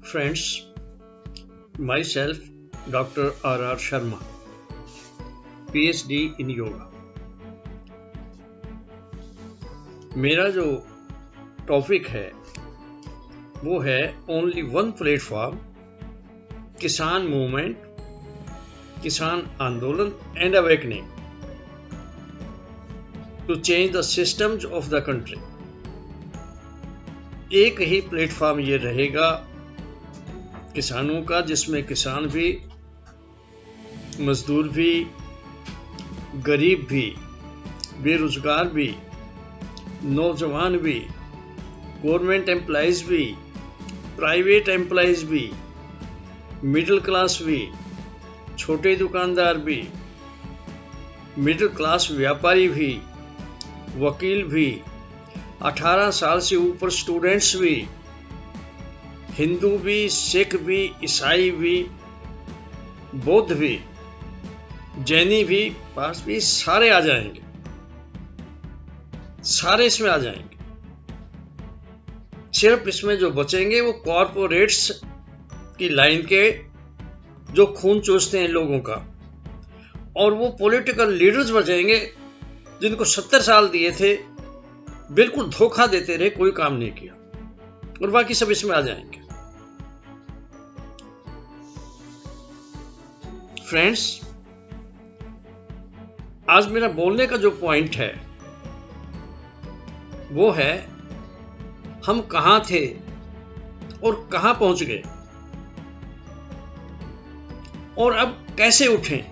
Friends, myself Dr. R. Sharma, PhD in Yoga। मेरा जो topic है वो है ओनली वन प्लेटफॉर्म, किसान मूवमेंट, किसान आंदोलन and awakening to change the systems of the country. एक ही प्लेटफॉर्म ये रहेगा किसानों का, जिसमें किसान भी, मजदूर भी, गरीब भी, बेरोजगार भी, नौजवान भी, गवर्नमेंट एम्प्लॉइज भी, प्राइवेट एम्प्लॉइज भी, मिडिल क्लास भी, छोटे दुकानदार भी, मिडिल क्लास व्यापारी भी, वकील भी, 18 साल से ऊपर स्टूडेंट्स भी, हिंदू भी, सिख भी, ईसाई भी, बौद्ध भी, जैनी भी, पास भी, सारे आ जाएंगे, सारे इसमें आ जाएंगे। सिर्फ इसमें जो बचेंगे वो कॉरपोरेट्स की लाइन के जो खून चूसते हैं लोगों का, और वो पॉलिटिकल लीडर्स बचेंगे जिनको 70 साल दिए थे, बिल्कुल धोखा देते रहे, कोई काम नहीं किया, और बाकी सब इसमें आ जाएंगे। फ्रेंड्स, आज मेरा बोलने का जो पॉइंट है वो है हम कहां थे और कहां पहुंच गए और अब कैसे उठें।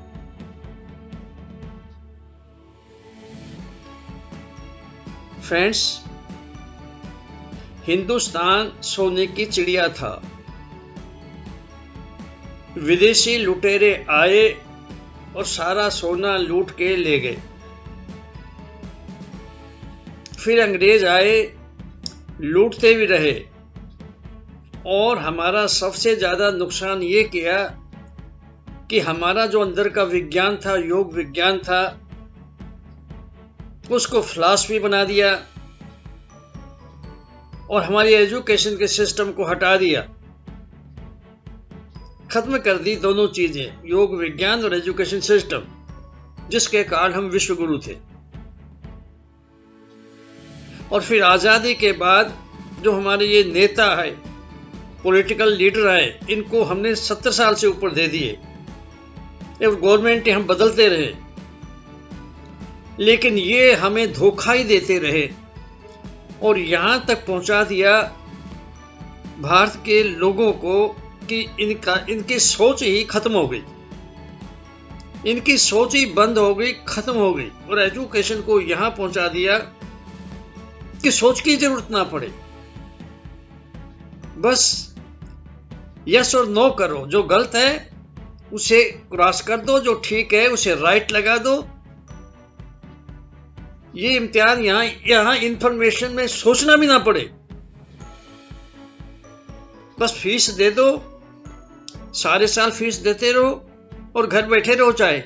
फ्रेंड्स, हिंदुस्तान सोने की चिड़िया था। विदेशी लुटेरे आए और सारा सोना लूट के ले गए। फिर अंग्रेज आए, लूटते भी रहे, और हमारा सबसे ज्यादा नुकसान ये किया कि हमारा जो अंदर का विज्ञान था, योग विज्ञान था, उसको फिलॉसफी बना दिया और हमारी एजुकेशन के सिस्टम को हटा दिया, खत्म कर दी दोनों चीजें, योग विज्ञान और एजुकेशन सिस्टम, जिसके कारण हम विश्व गुरु थे। और फिर आजादी के बाद जो हमारे ये नेता है, पॉलिटिकल लीडर आए, इनको हमने 70 साल से ऊपर दे दिए, गवर्नमेंट हम बदलते रहे, लेकिन ये हमें धोखा ही देते रहे और यहां तक पहुंचा दिया भारत के लोगों को कि इनकी सोच ही खत्म हो गई, इनकी सोच ही बंद हो गई, खत्म हो गई, और एजुकेशन को यहां पहुंचा दिया कि सोच की जरूरत ना पड़े, बस यस और नो करो, जो गलत है उसे क्रॉस कर दो, जो ठीक है उसे राइट लगा दो। ये इम्तिहान यहां इंफॉर्मेशन में सोचना भी ना पड़े, बस फीस दे दो, सारे साल फीस देते रहो और घर बैठे रहो, चाहे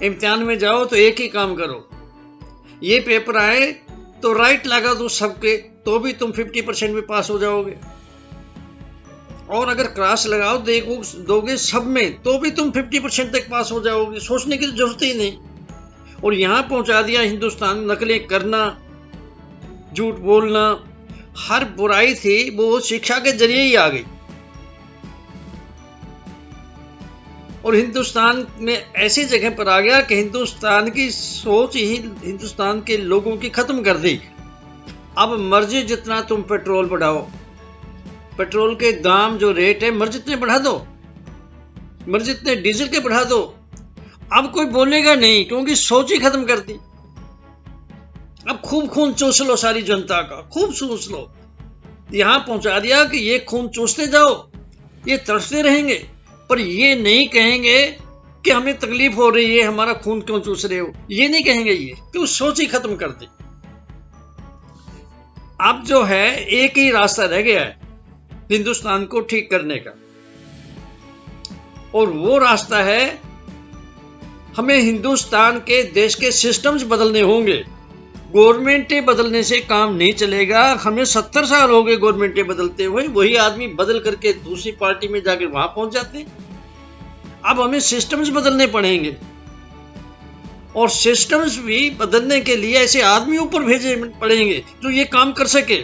इम्तिहान में जाओ तो एक ही काम करो, ये पेपर आए तो राइट लगा दो सबके, तो भी तुम 50% में पास हो जाओगे, और अगर क्रॉस लगाओ दोगे सब में, तो भी तुम 50% तक पास हो जाओगे, सोचने की जरूरत ही नहीं। और यहां पहुंचा दिया हिंदुस्तान, नकलें करना, झूठ बोलना, हर बुराई थी वो शिक्षा के जरिए ही आ गई, और हिंदुस्तान में ऐसी जगह पर आ गया कि हिंदुस्तान की सोच ही हिंदुस्तान के लोगों की खत्म कर दी। अब मर्जी जितना तुम पेट्रोल बढ़ाओ, पेट्रोल के दाम जो रेट है मर्जी जितने बढ़ा दो, मर्जी जितने डीजल के बढ़ा दो, अब कोई बोलेगा नहीं, क्योंकि सोच ही खत्म कर दी। अब खूब खून चूस लो सारी जनता का, खूब चूस लो। यहां पहुंचा दिया कि ये खून चूसते जाओ, ये तरसते रहेंगे, पर ये नहीं कहेंगे कि हमें तकलीफ हो रही है, हमारा खून क्यों चूस रहे हो, ये नहीं कहेंगे, ये क्यों सोच ही खत्म कर दी। अब जो है एक ही रास्ता रह गया है हिंदुस्तान को ठीक करने का, और वो रास्ता है हमें हिंदुस्तान के देश के सिस्टम्स बदलने होंगे, गवर्नमेंटें बदलने से काम नहीं चलेगा। हमें 70 साल हो गए गवर्नमेंटें बदलते हुए, वही आदमी बदल करके दूसरी पार्टी में जाकर वहां पहुंच जाते हैं। अब हमें सिस्टम्स बदलने पड़ेंगे, और सिस्टम्स भी बदलने के लिए ऐसे आदमी ऊपर भेजे पड़ेंगे जो ये काम कर सके।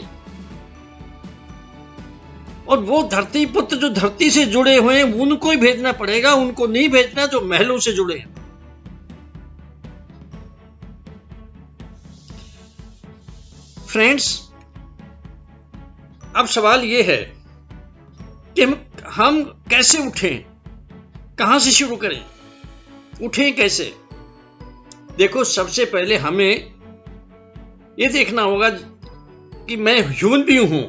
और वो धरती पुत्र जो धरती से जुड़े हुए हैं उनको ही भेजना पड़ेगा, उनको नहीं भेजना जो महलों से जुड़े हैं। फ्रेंड्स, अब सवाल ये है कि हम कैसे उठें, कहां से शुरू करें, उठें कैसे। देखो, सबसे पहले हमें यह देखना होगा कि मैं ह्यूमन बीइंग हूं,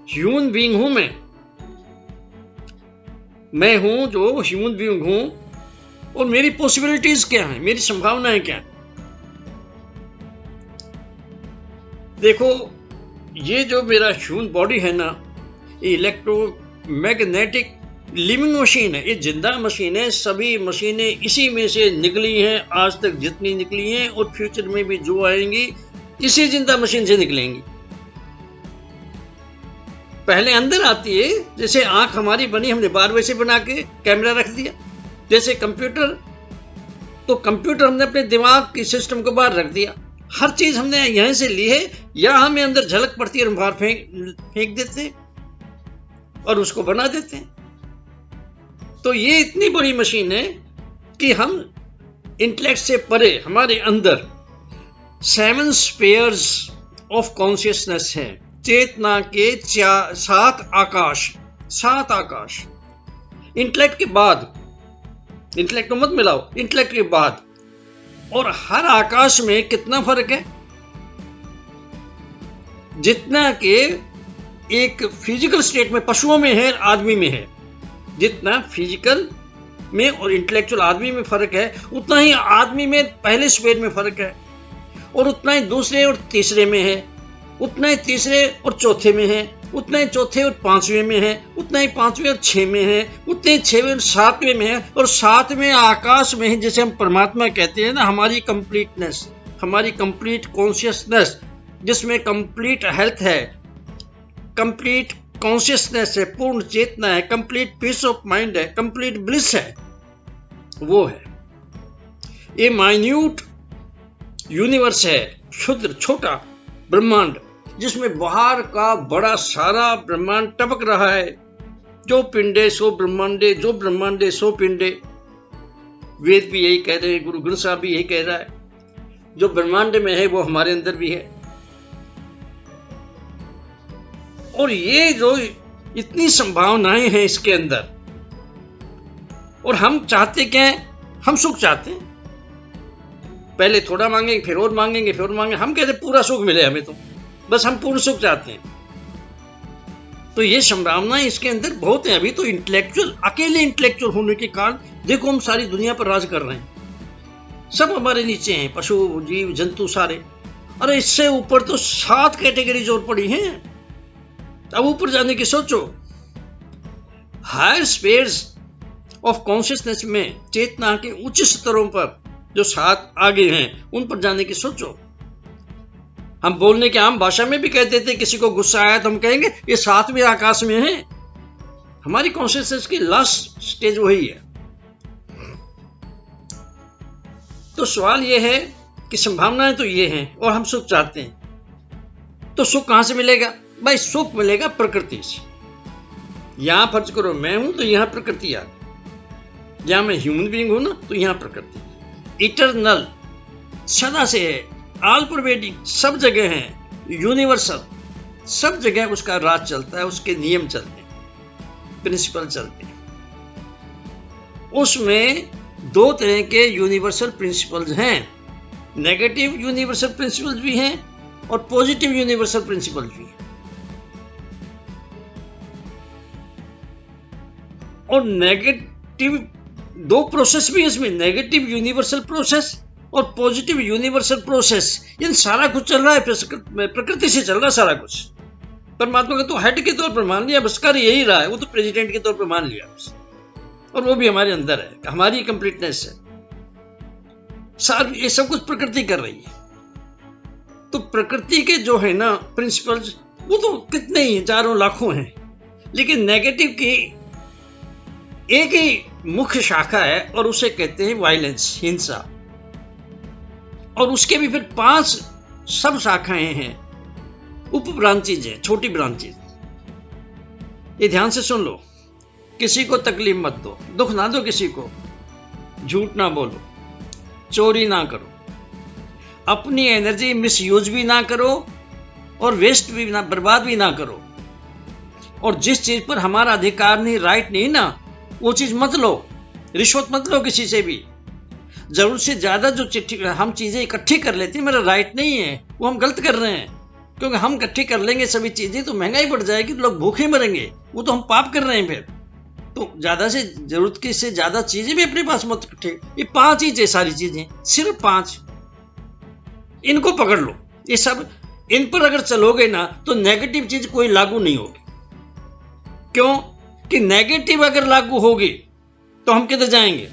ह्यूमन बीइंग हूं मैं हूं जो ह्यूमन बीइंग हूं, और मेरी पॉसिबिलिटीज क्या हैं, मेरी संभावनाएं क्या हैं। देखो, ये जो मेरा ह्यूमन बॉडी है ना, ये इलेक्ट्रोमैग्नेटिक लिविंग मशीन है, ये जिंदा मशीन है। सभी मशीनें इसी में से निकली हैं, आज तक जितनी निकली हैं और फ्यूचर में भी जो आएंगी इसी जिंदा मशीन से निकलेंगी। पहले अंदर आती है, जैसे आंख हमारी बनी, हमने 12 से बना के कैमरा रख दिया। जैसे कंप्यूटर, तो कंप्यूटर हमने अपने दिमाग के सिस्टम को बाहर रख दिया। हर चीज हमने यहीं से ली है, या हमें अंदर झलक पड़ती है, हम बाहर फेंक देते हैं और उसको बना देते हैं। तो ये इतनी बड़ी मशीन है कि हम इंटेलेक्ट से परे हमारे अंदर 7 स्पेयर्स ऑफ कॉन्शियसनेस है। चेतना के 7 आकाश। इंटेलेक्ट के बाद, इंटेलेक्ट को मत मिलाओ, इंटेलेक्ट के बाद। और हर आकाश में कितना फर्क है, जितना कि एक फिजिकल स्टेट में पशुओं में है, आदमी में है। जितना फिजिकल में और इंटेलेक्चुअल आदमी में फर्क है, उतना ही आदमी में पहले स्पेयर में फर्क है, और उतना ही दूसरे और तीसरे में है, उतना ही तीसरे और चौथे में है, उतना ही चौथे और 5वें में है, उतना ही 5वें और 6 में है, उतने ही 6वें और 7वें में है, और 7वें आकाश में है, जैसे हम परमात्मा कहते हैं ना, हमारी कंप्लीटनेस, हमारी कंप्लीट कॉन्शियसनेस, जिसमें कंप्लीट हेल्थ है, कंप्लीट कॉन्शियसनेस है, पूर्ण चेतना है, कंप्लीट पीस ऑफ माइंड है, कंप्लीट ब्लिस है, वो है। ये माइन्यूट यूनिवर्स है, क्षुद्र छोटा ब्रह्मांड, जिसमें बाहर का बड़ा सारा ब्रह्मांड टपक रहा है। जो पिंडे सो ब्रह्मांडे, जो ब्रह्मांडे सो पिंडे। वेद भी यही कह रहे हैं, गुरु ग्रंथ साहब भी यही कह रहा है। जो ब्रह्मांड में है वो हमारे अंदर भी है। और ये जो इतनी संभावनाएं हैं इसके अंदर, और हम चाहते क्या है, हम सुख चाहते हैं। पहले थोड़ा मांगेंगे, फिर और मांगेंगे, फिर और मांगेंगे। हम कहते पूरा सुख मिले हमें, तो बस हम पूर्ण सुख चाहते हैं। तो ये संभावनाएं इसके अंदर बहुत है। अभी तो इंटेलेक्चुअल, अकेले इंटेलेक्चुअल होने के कारण देखो हम सारी दुनिया पर राज कर रहे हैं। सब हमारे नीचे हैं, पशु जीव जंतु सारे। अरे इससे ऊपर तो 7 कैटेगरीज और पड़ी हैं। अब ऊपर जाने की सोचो। हायर स्पेयर्स ऑफ कॉन्शियसनेस में, चेतना के उच्च स्तरों पर जो 7 आगे हैं, उन पर जाने की सोचो। हम बोलने के आम भाषा में भी कह देते हैं, किसी को गुस्सा आया तो हम कहेंगे ये 7वें आकाश में है। हमारी कॉन्शियसनेस की लास्ट स्टेज वही है। तो सवाल ये है कि संभावनाएं तो ये हैं और हम सुख चाहते हैं। तो सुख कहां से मिलेगा भाई? सुख मिलेगा प्रकृति से। यहां फर्ज करो मैं हूं तो यहां प्रकृति आ गई। जहां मैं ह्यूमन बीइंग हूं ना, तो यहां प्रकृति इटरनल, सदा से है, ऑल परवेडिंग, सब जगह है, यूनिवर्सल, सब जगह उसका राज चलता है, उसके नियम चलते हैं, प्रिंसिपल चलते हैं। उसमें 2 तरह के यूनिवर्सल प्रिंसिपल्स हैं। नेगेटिव यूनिवर्सल प्रिंसिपल्स भी हैं और पॉजिटिव यूनिवर्सल प्रिंसिपल्स भी हैं। और नेगेटिव 2 प्रोसेस भी इसमें, नेगेटिव यूनिवर्सल प्रोसेस और पॉजिटिव यूनिवर्सल प्रोसेस। ये सारा कुछ चल रहा है प्रकृति से, चल रहा है सारा कुछ। परमात्मा का तो हेड के तौर पर मान लिया, बस कर यही रहा है, वो तो प्रेसिडेंट के तौर पर मान लिया बस। और वो भी हमारे अंदर है, हमारी कंप्लीटनेस है। ये सब कुछ प्रकृति कर रही है। तो प्रकृति के जो है ना प्रिंसिपल्स, वो तो कितने ही हजारों लाखों हैं, लेकिन नेगेटिव की एक ही मुख्य शाखा है और उसे कहते हैं वायलेंस, हिंसा। और उसके भी फिर 5 सब शाखाएं हैं, उप ब्रांचेज है, छोटी ब्रांचेज। ये ध्यान से सुन लो। किसी को तकलीफ मत दो, दुख ना दो किसी को, झूठ ना बोलो, चोरी ना करो, अपनी एनर्जी मिसयूज भी ना करो और वेस्ट भी ना, बर्बाद भी ना करो। और जिस चीज पर हमारा अधिकार नहीं, राइट नहीं ना, वो चीज मत लो। रिश्वत मत लो किसी से भी। जरूरत से ज्यादा जो हम चीजें इकट्ठी कर लेते हैं, मेरा राइट नहीं है, वो हम गलत कर रहे हैं। क्योंकि हम इकट्ठी कर लेंगे सभी चीजें तो महंगाई बढ़ जाएगी, तो लोग भूखे मरेंगे, वो तो हम पाप कर रहे हैं फिर। तो ज्यादा से जरूरत की से ज्यादा चीजें भी अपने पास मत इकट्ठे। ये 5 ही सारी चीजें, सिर्फ 5, इनको पकड़ लो। ये सब इन पर अगर चलोगे ना तो नेगेटिव चीज कोई लागू नहीं होगी। क्यों कि नेगेटिव अगर लागू होगी तो हम किधर जाएंगे?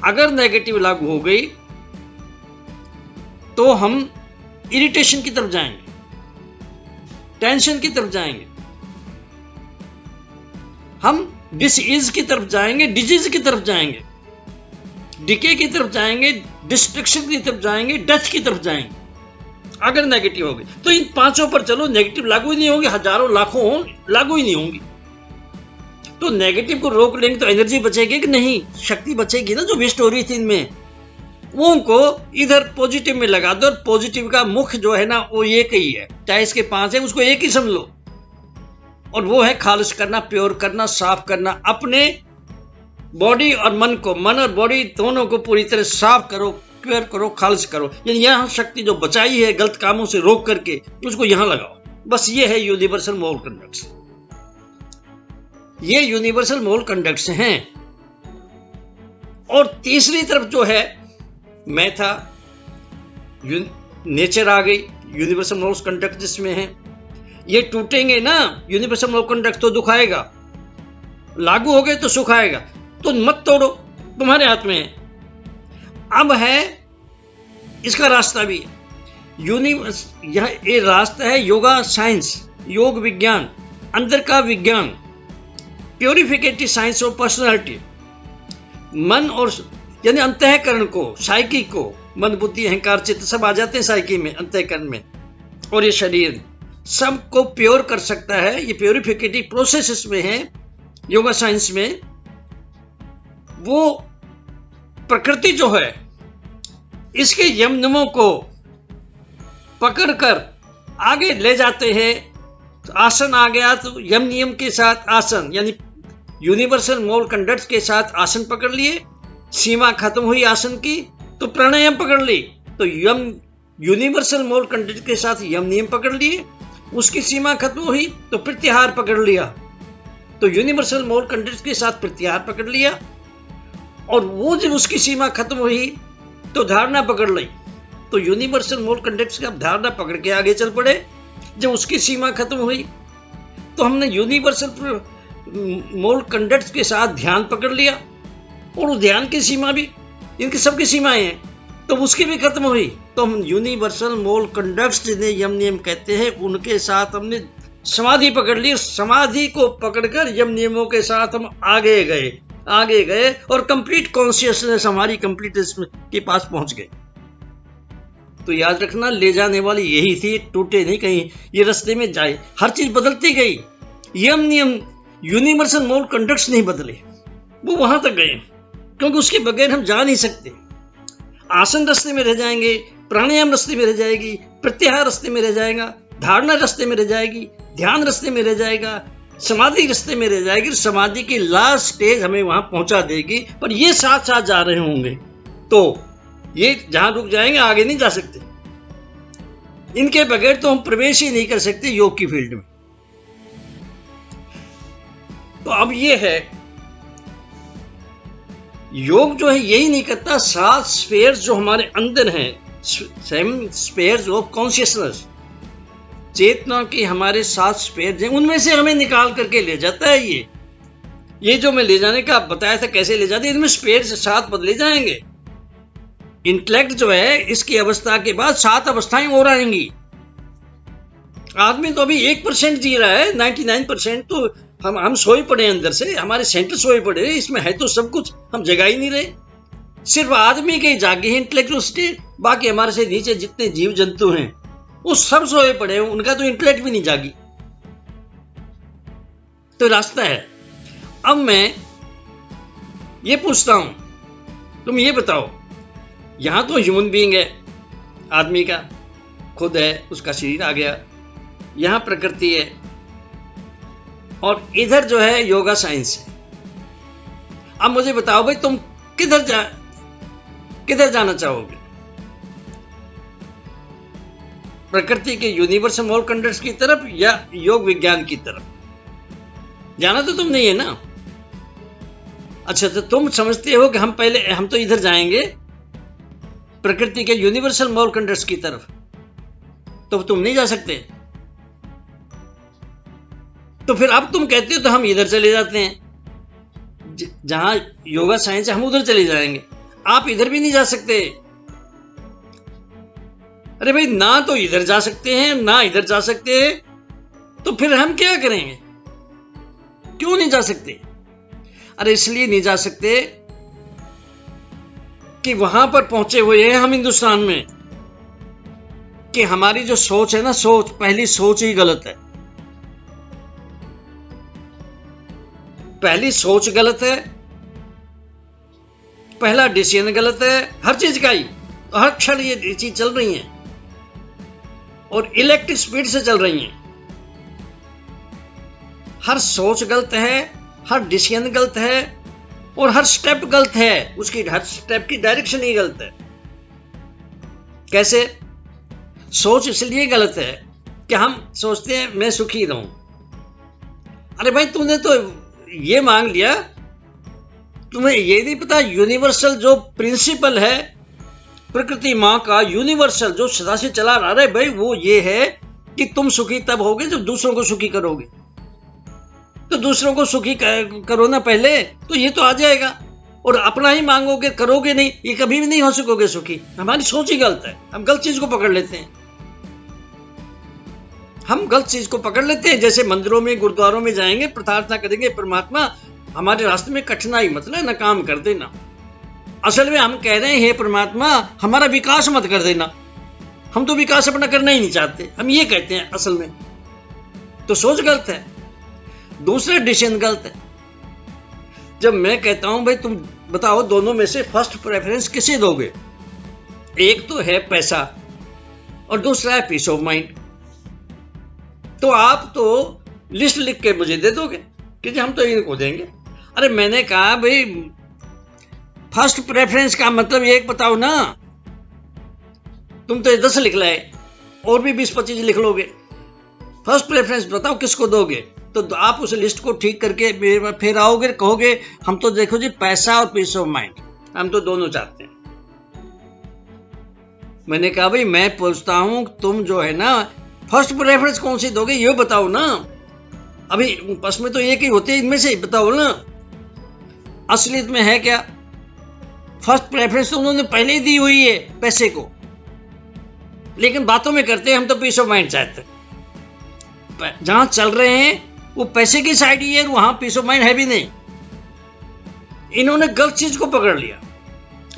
अगर नेगेटिव लागू हो गई तो हम इरिटेशन की तरफ जाएंगे, टेंशन की तरफ जाएंगे, हम डिसीज की तरफ जाएंगे, डिजीज की तरफ जाएंगे, डिके की तरफ जाएंगे, डिस्ट्रक्शन की तरफ जाएंगे, डेथ की तरफ जाएंगे। अगर नेगेटिव होगी तो इन 5 पर चलो, नेगेटिव लागू ही नहीं होगी, हजारों लाखों हो, लागू ही नहीं होंगी। तो नेगेटिव को रोक लेंगे तो एनर्जी बचेगी कि नहीं? शक्ति बचेगी ना, जो वेस्ट हो रही थी इनमें, वो उनको इधर पॉजिटिव में लगा दो। और पॉजिटिव का मुख्य जो है ना वो एक ही है, चाहे इसके 5 है, उसको एक ही समझ लो। और वो है खालिश करना, प्योर करना, साफ करना। अपने बॉडी और मन को, मन और बॉडी दोनों को पूरी तरह साफ करो, प्योर करो, खालिश करो। यानी यहां शक्ति जो बचाई है गलत कामों से रोक करके, उसको यहां लगाओ। बस ये है यूनिवर्सल मोरल कंडक्ट्स। ये यूनिवर्सल मोरल कंडक्ट्स हैं। और तीसरी तरफ जो है मैं था, नेचर आ गई, यूनिवर्सल मोरल कंडक्ट जिसमें है। ये टूटेंगे ना यूनिवर्सल मोरल कंडक्ट तो दुख आएगा, लागू हो गए तो सुख आएगा। तो मत तोड़ो, तुम्हारे हाथ में है। अब है इसका रास्ता भी है। यह ये रास्ता है योगा साइंस, योग विज्ञान, अंदर का विज्ञान, प्योरिफिकेटिव साइंस ऑफ पर्सनालिटी। मन और यानी अंतःकरण को, साइकी को, मन बुद्धि अहंकार चित्त सब आ जाते हैं साइकी में, अंतःकरण में। और ये शरीर सबको प्योर कर सकता है। ये प्योरिफिकेटिव प्रोसेस इसमें है योगा साइंस में। वो प्रकृति जो है इसके यम नियमों को पकड़कर आगे ले जाते हैं। तो आसन आ गया तो यम नियम के साथ आसन, यानी यूनिवर्सल मोरल कंडक्ट्स के साथ आसन पकड़ लिए। सीमा खत्म हुई आसन की तो प्राणायाम पकड़ ली। तो यम यूनिवर्सल मोरल कंडक्ट के साथ यम नियम पकड़ लिए। उसकी सीमा खत्म हुई तो प्रत्याहार पकड़ लिया। तो यूनिवर्सल मोरल कंडक्ट के साथ प्रत्याहार पकड़ लिया। और वो जब उसकी सीमा खत्म हुई तो धारणा पकड़ ली। तो यूनिवर्सल मोरल कंडक्ट का धारणा पकड़ के आगे चल पड़े। जब उसकी सीमा खत्म हुई तो हमने यूनिवर्सल मोरल कंडक्ट के साथ ध्यान पकड़ लिया। और उस ध्यान की सीमा भी, इनकी सबकी सीमाएं हैं, तो उसकी भी खत्म हुई। तो हम यूनिवर्सल मोरल कंडक्ट्स जिन्हें यम नियम कहते हैं उनके साथ हमने समाधि पकड़ ली। समाधि को पकड़कर यम नियमों के साथ हम आगे गए और कंप्लीट कॉन्शियसनेस हमारी कंप्लीटनेस के पास पहुंच गए। तो याद रखना, ले जाने वाली यही थी, टूटे नहीं कहीं, ये रास्ते में जाए। हर चीज बदलती गई, यम नियम यूनिवर्सल मोरल कंडक्ट्स नहीं बदले, वो वहां तक गए, क्योंकि उसके बगैर हम जा नहीं सकते। आसन रास्ते में रह जाएंगे, प्राणायाम रास्ते में रह जाएगी, प्रत्याहार रास्ते में रह जाएगा, धारणा रास्ते में रह जाएगी, ध्यान रास्ते में रह जाएगा, समाधि रास्ते में रह जाएगी। समाधि की लास्ट स्टेज हमें वहां पहुंचा देगी। पर ये साथ साथ जा रहे होंगे तो ये जहां रुक जाएंगे, आगे नहीं जा सकते। इनके बगैर तो हम प्रवेश ही नहीं कर सकते योग की फील्ड में। तो अब ये है, योग जो है यही नहीं करता, 7 स्फीयर्स जो हमारे अंदर हैं, 7 स्फीयर्स ऑफ कॉन्शियसनेस, चेतना के हमारे 7 स्फीयर्स हैं, उनमें से हमें निकाल करके ले जाता है। ये जो मैं ले जाने का बताया था कैसे ले जाते, इनमें स्फीयर्स 7 बदले जाएंगे। इंटेलेक्ट जो है इसकी अवस्था के बाद 7 अवस्थाएं और आएंगी। आदमी तो अभी 1% जी रहा है, 99% तो हम सोए पड़े अंदर से, हमारे सेंटर सोए पड़े, इसमें है तो सब कुछ, हम जगा ही नहीं रहे। सिर्फ आदमी के जागे हैं इंटेलेक्चुअल स्टेट, बाकी हमारे से नीचे जितने जीव जंतु हैं वो सब सोए पड़े हैं, उनका तो इंटेलेक्ट भी नहीं जागी। तो रास्ता है। अब मैं ये पूछता हूं, तुम ये बताओ, यहां तो ह्यूमन बीइंग है, आदमी का खुद है, उसका शरीर आ गया, यहां प्रकृति है, और इधर जो है योगा साइंस है। अब मुझे बताओ भाई, तुम किधर जाना चाहोगे? प्रकृति के यूनिवर्सल मोरल कंडक्ट्स की तरफ या योग विज्ञान की तरफ? जाना तो तुम नहीं है ना। अच्छा, तो तुम समझते हो कि हम तो इधर जाएंगे प्रकृति के यूनिवर्सल मोरल कंडक्ट्स की तरफ, तो तुम नहीं जा सकते। तो फिर अब तुम कहते हो तो हम इधर चले जाते हैं, जहां योगा साइंस है हम उधर चले जाएंगे। आप इधर भी नहीं जा सकते। अरे भाई, ना तो इधर जा सकते हैं ना इधर जा सकते हैं, तो फिर हम क्या करेंगे? क्यों नहीं जा सकते? अरे इसलिए नहीं जा सकते कि वहां पर पहुंचे हुए हैं हम हिंदुस्तान में, कि हमारी जो सोच है ना, पहली सोच ही गलत है। पहली सोच गलत है, पहला डिसीजन गलत है, हर चीज का ही, हर क्षण ये चीज चल रही है और इलेक्ट्रिक स्पीड से चल रही है। हर सोच गलत है, हर डिसीजन गलत है और हर स्टेप गलत है, उसकी हर स्टेप की डायरेक्शन ही गलत है। कैसे? सोच इसलिए गलत है कि हम सोचते हैं मैं सुखी रहूं। अरे भाई, तूने तो ये मांग लिया, तुम्हें ये नहीं पता यूनिवर्सल जो प्रिंसिपल है प्रकृति मां का, यूनिवर्सल जो सदा से चला आ रहा है भाई, वो ये है कि तुम सुखी तब होगे जब दूसरों को सुखी करोगे। तो दूसरों को सुखी करो ना पहले, तो ये तो आ जाएगा। और अपना ही मांगोगे, करोगे नहीं, ये कभी भी नहीं हो सकोगे सुखी। हमारी सोच ही गलत है, हम गलत चीज को पकड़ लेते हैं। हम गलत चीज को पकड़ लेते हैं। जैसे मंदिरों में, गुरुद्वारों में जाएंगे, प्रार्थना करेंगे, परमात्मा हमारे रास्ते में कठिनाई मतलब ना काम कर देना। असल में हम कह रहे हैं, हे परमात्मा हमारा विकास मत कर देना। हम तो विकास अपना करना ही नहीं चाहते, हम ये कहते हैं असल में। तो सोच गलत है। दूसरा डिसीजन गलत है। जब मैं कहता हूं भाई तुम बताओ दोनों में से फर्स्ट प्रेफरेंस किसे दोगे? एक तो है पैसा और दूसरा है पीस ऑफ माइंड। तो आप तो लिस्ट लिख के मुझे दे दोगे कि हम तो इनको देंगे। अरे मैंने कहा भाई फर्स्ट प्रेफरेंस का मतलब एक बताओ ना। तुम तो 10 लिख लाए, और भी 20-25 लिख लोगे। फर्स्ट प्रेफरेंस बताओ किसको दोगे? तो आप उस लिस्ट को ठीक करके फिर आओगे, कहोगे हम तो देखो जी पैसा और पीस ऑफ माइंड, हम तो दोनों चाहते हैं। मैंने कहा भाई मैं पूछता हूं तुम जो है ना फर्स्ट प्रेफरेंस कौन सी दोगे ये बताओ ना। अभी बस में तो एक ही होते हैं, इनमें से बताओ ना असलियत में है क्या। फर्स्ट प्रेफरेंस तो उन्होंने पहले ही दी हुई है पैसे को, लेकिन बातों में करते हैं हम तो पीस ऑफ माइंड चाहते हैं। जहां चल रहे हैं वो पैसे की साइड ही है, वहां पीस ऑफ माइंड है भी नहीं। इन्होंने गलत चीज को पकड़ लिया।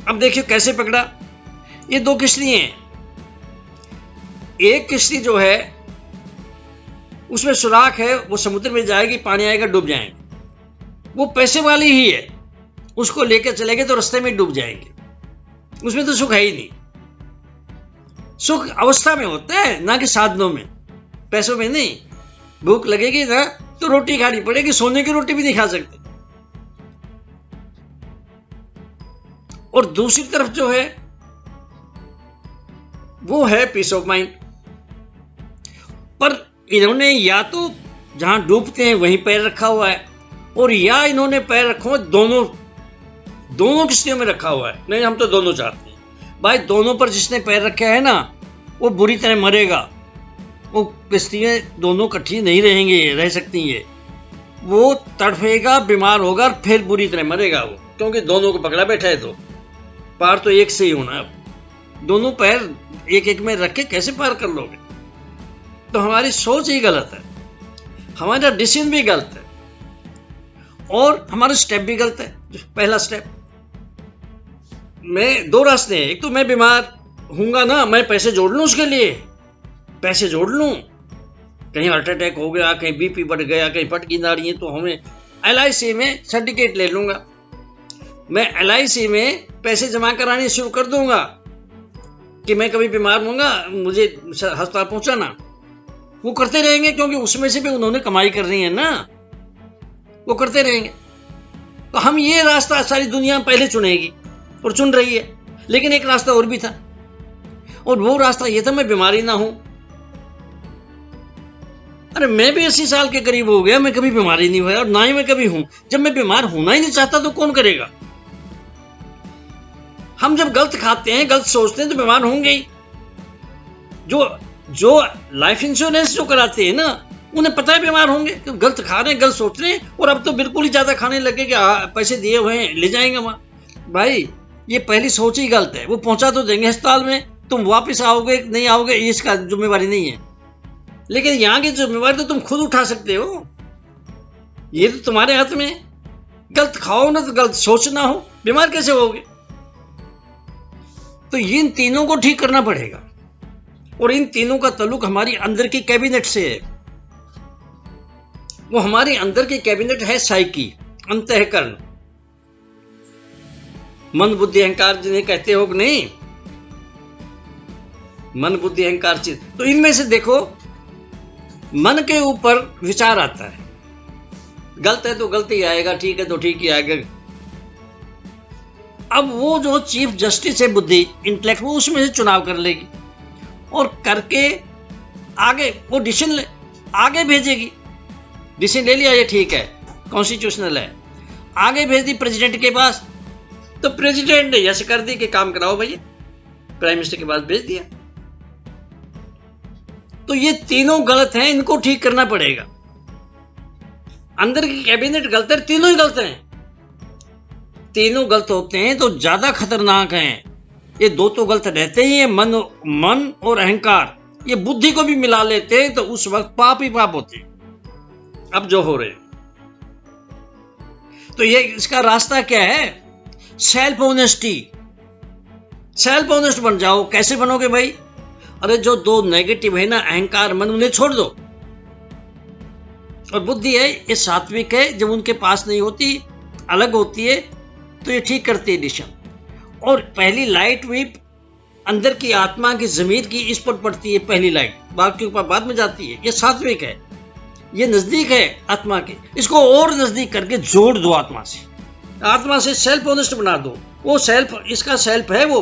अब देखिए कैसे पकड़ा। ये 2 किश्ती हैं। एक किश्ती जो है उसमें सुराख है, वो समुद्र में जाएगी, पानी आएगा, डूब जाएंगे। वो पैसे वाली ही है, उसको लेकर चलेंगे तो रास्ते में डूब जाएंगे। उसमें तो सुख है ही नहीं। सुख अवस्था में होता है, ना कि साधनों में, पैसों में नहीं। भूख लगेगी ना तो रोटी खानी पड़ेगी, सोने की रोटी भी नहीं खा सकते। और दूसरी तरफ जो है वो है पीस ऑफ माइंड। पर इन्होंने या तो जहां डूबते हैं वहीं पैर रखा हुआ है, और या इन्होंने पैर रखा हुआ दोनों किश्तियों में रखा हुआ है। नहीं, हम तो दोनों चाहते हैं। भाई दोनों पर जिसने पैर रखा है ना वो बुरी तरह मरेगा। वो किश्तियां दोनों इकट्ठी नहीं रह सकती है। वो तड़फेगा, बीमार होगा, फिर बुरी तरह मरेगा वो, क्योंकि दोनों को पकड़ा बैठा है। तो पार तो एक से ही होना है। दोनों पैर एक एक में रख के कैसे पार कर लोगे? तो हमारी सोच ही गलत है, हमारा डिसीजन भी गलत है, और हमारा स्टेप भी गलत है। पहला स्टेप, मैं दो रास्ते हैं, एक तो मैं बीमार हूंगा ना, मैं पैसे जोड़ लूं, उसके लिए पैसे जोड़ लूं, कहीं हार्ट अटैक हो गया, कहीं बीपी बढ़ गया, कहीं पटकी नाड़ी है, तो हमें LIC में सर्टिफिकेट ले लूंगा, मैं LIC में पैसे जमा कराने शुरू कर दूंगा कि मैं कभी बीमार होऊंगा, मुझे अस्पताल पहुंचाना। वो करते रहेंगे, क्योंकि उसमें से भी उन्होंने कमाई करनी है ना, वो करते रहेंगे। तो हम ये रास्ता सारी दुनिया पहले चुनेगी और चुन रही है। लेकिन एक रास्ता और भी था, और वो रास्ता ये था, मैं बीमारी ना हूं। अरे मैं भी 80 साल के करीब हो गया, मैं कभी बीमारी नहीं हुआ, और ना ही मैं कभी हूं। जब मैं बीमार होना ही नहीं चाहता तो कौन करेगा? हम जब गलत खाते हैं, गलत सोचते हैं, तो बीमार होंगे ही। जो लाइफ इंश्योरेंस जो कराते हैं ना, उन्हें पता है बीमार होंगे, क्योंकि गलत खा रहे हैं, गलत सोच रहे हैं, और अब तो बिल्कुल ही ज्यादा खाने लगे कि पैसे दिए हुए हैं, ले जाएंगे वहां। भाई ये पहली सोच ही गलत है। वो पहुंचा तो देंगे अस्पताल में, तुम वापस आओगे नहीं आओगे इसका जिम्मेवारी नहीं है, लेकिन यहां की जिम्मेवारी तो तुम खुद उठा सकते हो, ये तो तुम्हारे हाथ में। गलत खाओ ना तो गलत सोचना हो, बीमार कैसे होगे? तो इन तीनों को ठीक करना पड़ेगा, और इन तीनों का ताल्लुक हमारी अंदर की कैबिनेट से है। वो हमारी अंदर की कैबिनेट है साइकी, अंतःकरण, मन बुद्धि अहंकार जिन्हें कहते हो कि नहीं, मन बुद्धि अहंकार चीज। तो इनमें से देखो, मन के ऊपर विचार आता है, गलत है तो गलत ही आएगा, ठीक है तो ठीक ही आएगा। अब वो जो चीफ जस्टिस है बुद्धि, इंटेलेक्ट, वो उसमें से चुनाव कर लेगी, और करके आगे वो डिसीजन आगे भेजेगी। डिसीजन ले लिया, ये ठीक है, कॉन्स्टिट्यूशनल है, आगे भेज दी प्रेसिडेंट के पास, तो प्रेसिडेंट ने यस कर दी कि काम कराओ भैया, प्राइम मिनिस्टर के पास भेज दिया। तो ये तीनों गलत हैं, इनको ठीक करना पड़ेगा। अंदर की कैबिनेट गलत है, तीनों ही गलत हैं। तीनों गलत होते हैं तो ज्यादा खतरनाक हैं। ये दो तो गलत रहते ही है, मन और अहंकार। ये बुद्धि को भी मिला लेते हैं तो उस वक्त पाप ही पाप होते हैं, अब जो हो रहे। तो ये इसका रास्ता क्या है? Self honesty. सेल्फ ऑनेस्ट बन जाओ। कैसे बनोगे भाई? अरे जो दो नेगेटिव है ना, अहंकार मन, उन्हें छोड़ दो। और बुद्धि है, ये सात्विक है, जब उनके पास नहीं होती, अलग होती है, तो ये ठीक करती है दिशा। और पहली लाइट भी अंदर की आत्मा की जमीर की इस पर पड़ती है, पहली लाइट बाकी ऊपर बाद में जाती है। ये सात्विक है, ये नजदीक है आत्मा के। इसको और नजदीक करके जोड़ दो आत्मा से, आत्मा से सेल्फ ऑनेस्ट बना दो। वो सेल्फ, इसका सेल्फ है वो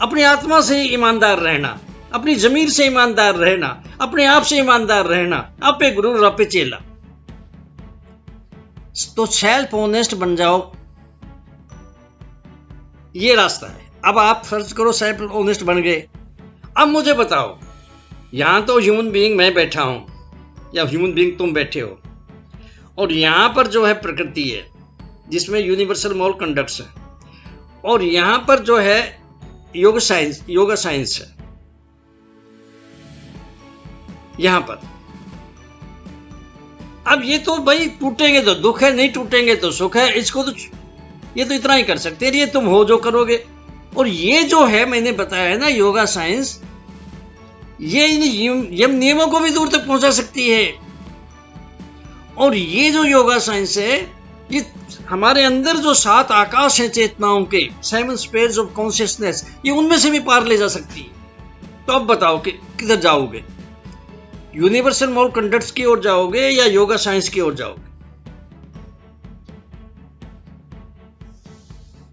अपनी आत्मा से ईमानदार रहना, अपनी जमीर से ईमानदार रहना, अपने आप से ईमानदार रहना, आपे गुरु आपे चेला। तो सेल्फ ऑनेस्ट बन जाओ, ये रास्ता है। अब आप फर्ज करो सेल्फ ऑनेस्ट बन गए। अब मुझे बताओ, यहां तो ह्यूमन बीइंग मैं बैठा हूं, या ह्यूमन बीइंग तुम बैठे हो, और यहां पर जो है प्रकृति है जिसमें यूनिवर्सल मॉल कंडक्ट्स है, और यहां पर जो है योगा साइंस है यहां पर। अब ये तो भाई टूटेंगे तो दुख है, नहीं टूटेंगे तो सुख है। इसको तो ये तो इतना ही कर सकते हैं, ये तुम हो जो करोगे। और ये जो है मैंने बताया है ना योगा साइंस, ये इन नियमों को भी दूर तक पहुंचा सकती है। और ये जो योगा साइंस है, ये हमारे अंदर जो 7 आकाश हैं चेतनाओं के, 7 स्पेयर्स ऑफ कॉन्शियसनेस, ये उनमें से भी पार ले जा सकती है। तो अब बताओ कि किधर जाओगे? यूनिवर्सल मॉल कंडक्ट्स की ओर जाओगे या योगा साइंस की ओर जाओगे?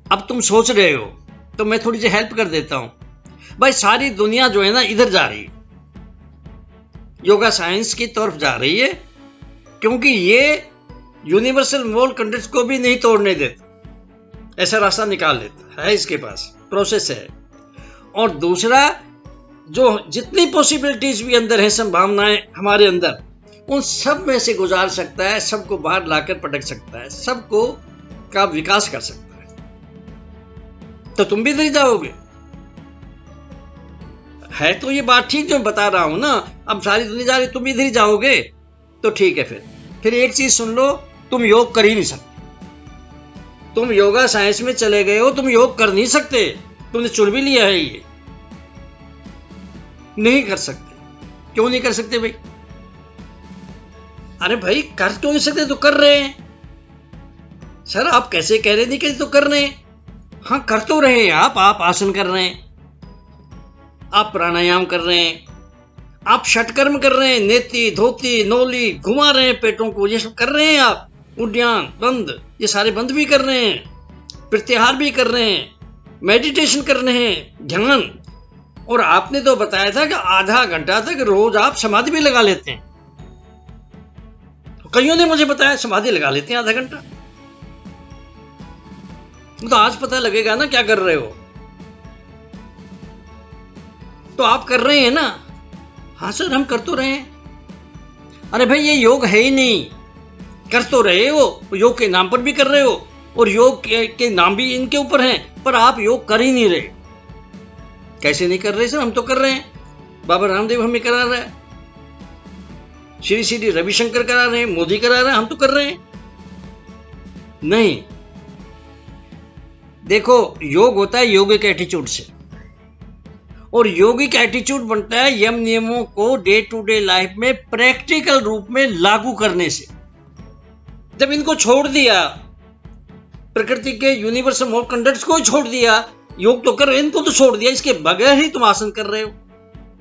अब तुम सोच रहे हो तो मैं थोड़ी सी हेल्प कर देता हूं। भाई सारी दुनिया जो है ना इधर जा रही है, योगा साइंस की तरफ जा रही है, क्योंकि ये यूनिवर्सल मॉल कंडक्ट्स को भी नहीं तोड़ने देता, ऐसा रास्ता निकाल लेता है, इसके पास प्रोसेस है। और दूसरा, जो जितनी पॉसिबिलिटीज भी अंदर है, संभावनाएं हमारे अंदर, उन सब में से गुजार सकता है, सबको बाहर लाकर पटक सकता है, सबको का विकास कर सकता है। तो तुम भी इधर जाओगे। है तो ये बात ठीक जो बता रहा हूं ना। अब सारी दुनिया जा रही, तुम इधर ही जाओगे तो ठीक है। फिर एक चीज सुन लो, तुम योग कर ही नहीं सकते। तुम योगा साइंस में चले गए हो, तुम योग कर नहीं सकते। तुमने चुन भी लिया है ये, नहीं कर सकते। क्यों नहीं कर सकते भाई? अरे भाई कर क्यों नहीं सकते? तो कर रहे हैं सर। आप कैसे कह रहे नहीं कि तो कर रहे हैं? हाँ कर तो रहे हैं आप आसन कर रहे हैं, आप प्राणायाम कर रहे हैं, आप षटकर्म कर रहे हैं, नेति धोती नौली घुमा रहे हैं पेटों को, ये सब कर रहे हैं आप। उद्यान बंद, ये सारे बंद भी कर रहे हैं, प्रत्याहार भी कर रहे हैं, मेडिटेशन कर रहे हैं, ध्यान। और आपने तो बताया था कि आधा घंटा तक रोज आप समाधि भी लगा लेते हैं। कईयों ने मुझे बताया समाधि लगा लेते हैं आधा घंटा। तो आज पता लगेगा ना क्या कर रहे हो। तो आप कर रहे हैं ना? हाँ सर हम कर तो रहे हैं। अरे भाई ये योग है ही नहीं। कर तो रहे हो, योग के नाम पर भी कर रहे हो, और योग के नाम भी इनके ऊपर हैं, पर आप योग कर ही नहीं रहे। कैसे नहीं कर रहे सर? हम तो कर रहे हैं। बाबा रामदेव हमें करा रहा है, श्री रविशंकर करा रहे हैं, मोदी करा रहे हैं, हम तो कर रहे हैं। नहीं, देखो योग होता है योगिक एटीट्यूड से, और योगिक एटीट्यूड बनता है यम नियमों को डे टू डे लाइफ में प्रैक्टिकल रूप में लागू करने से। जब इनको छोड़ दिया, प्रकृति के यूनिवर्सल मोड कंडक्ट्स को छोड़ दिया, योग तो कर रहे, इनको तो छोड़ दिया, इसके बगैर ही तुम आसन कर रहे हो,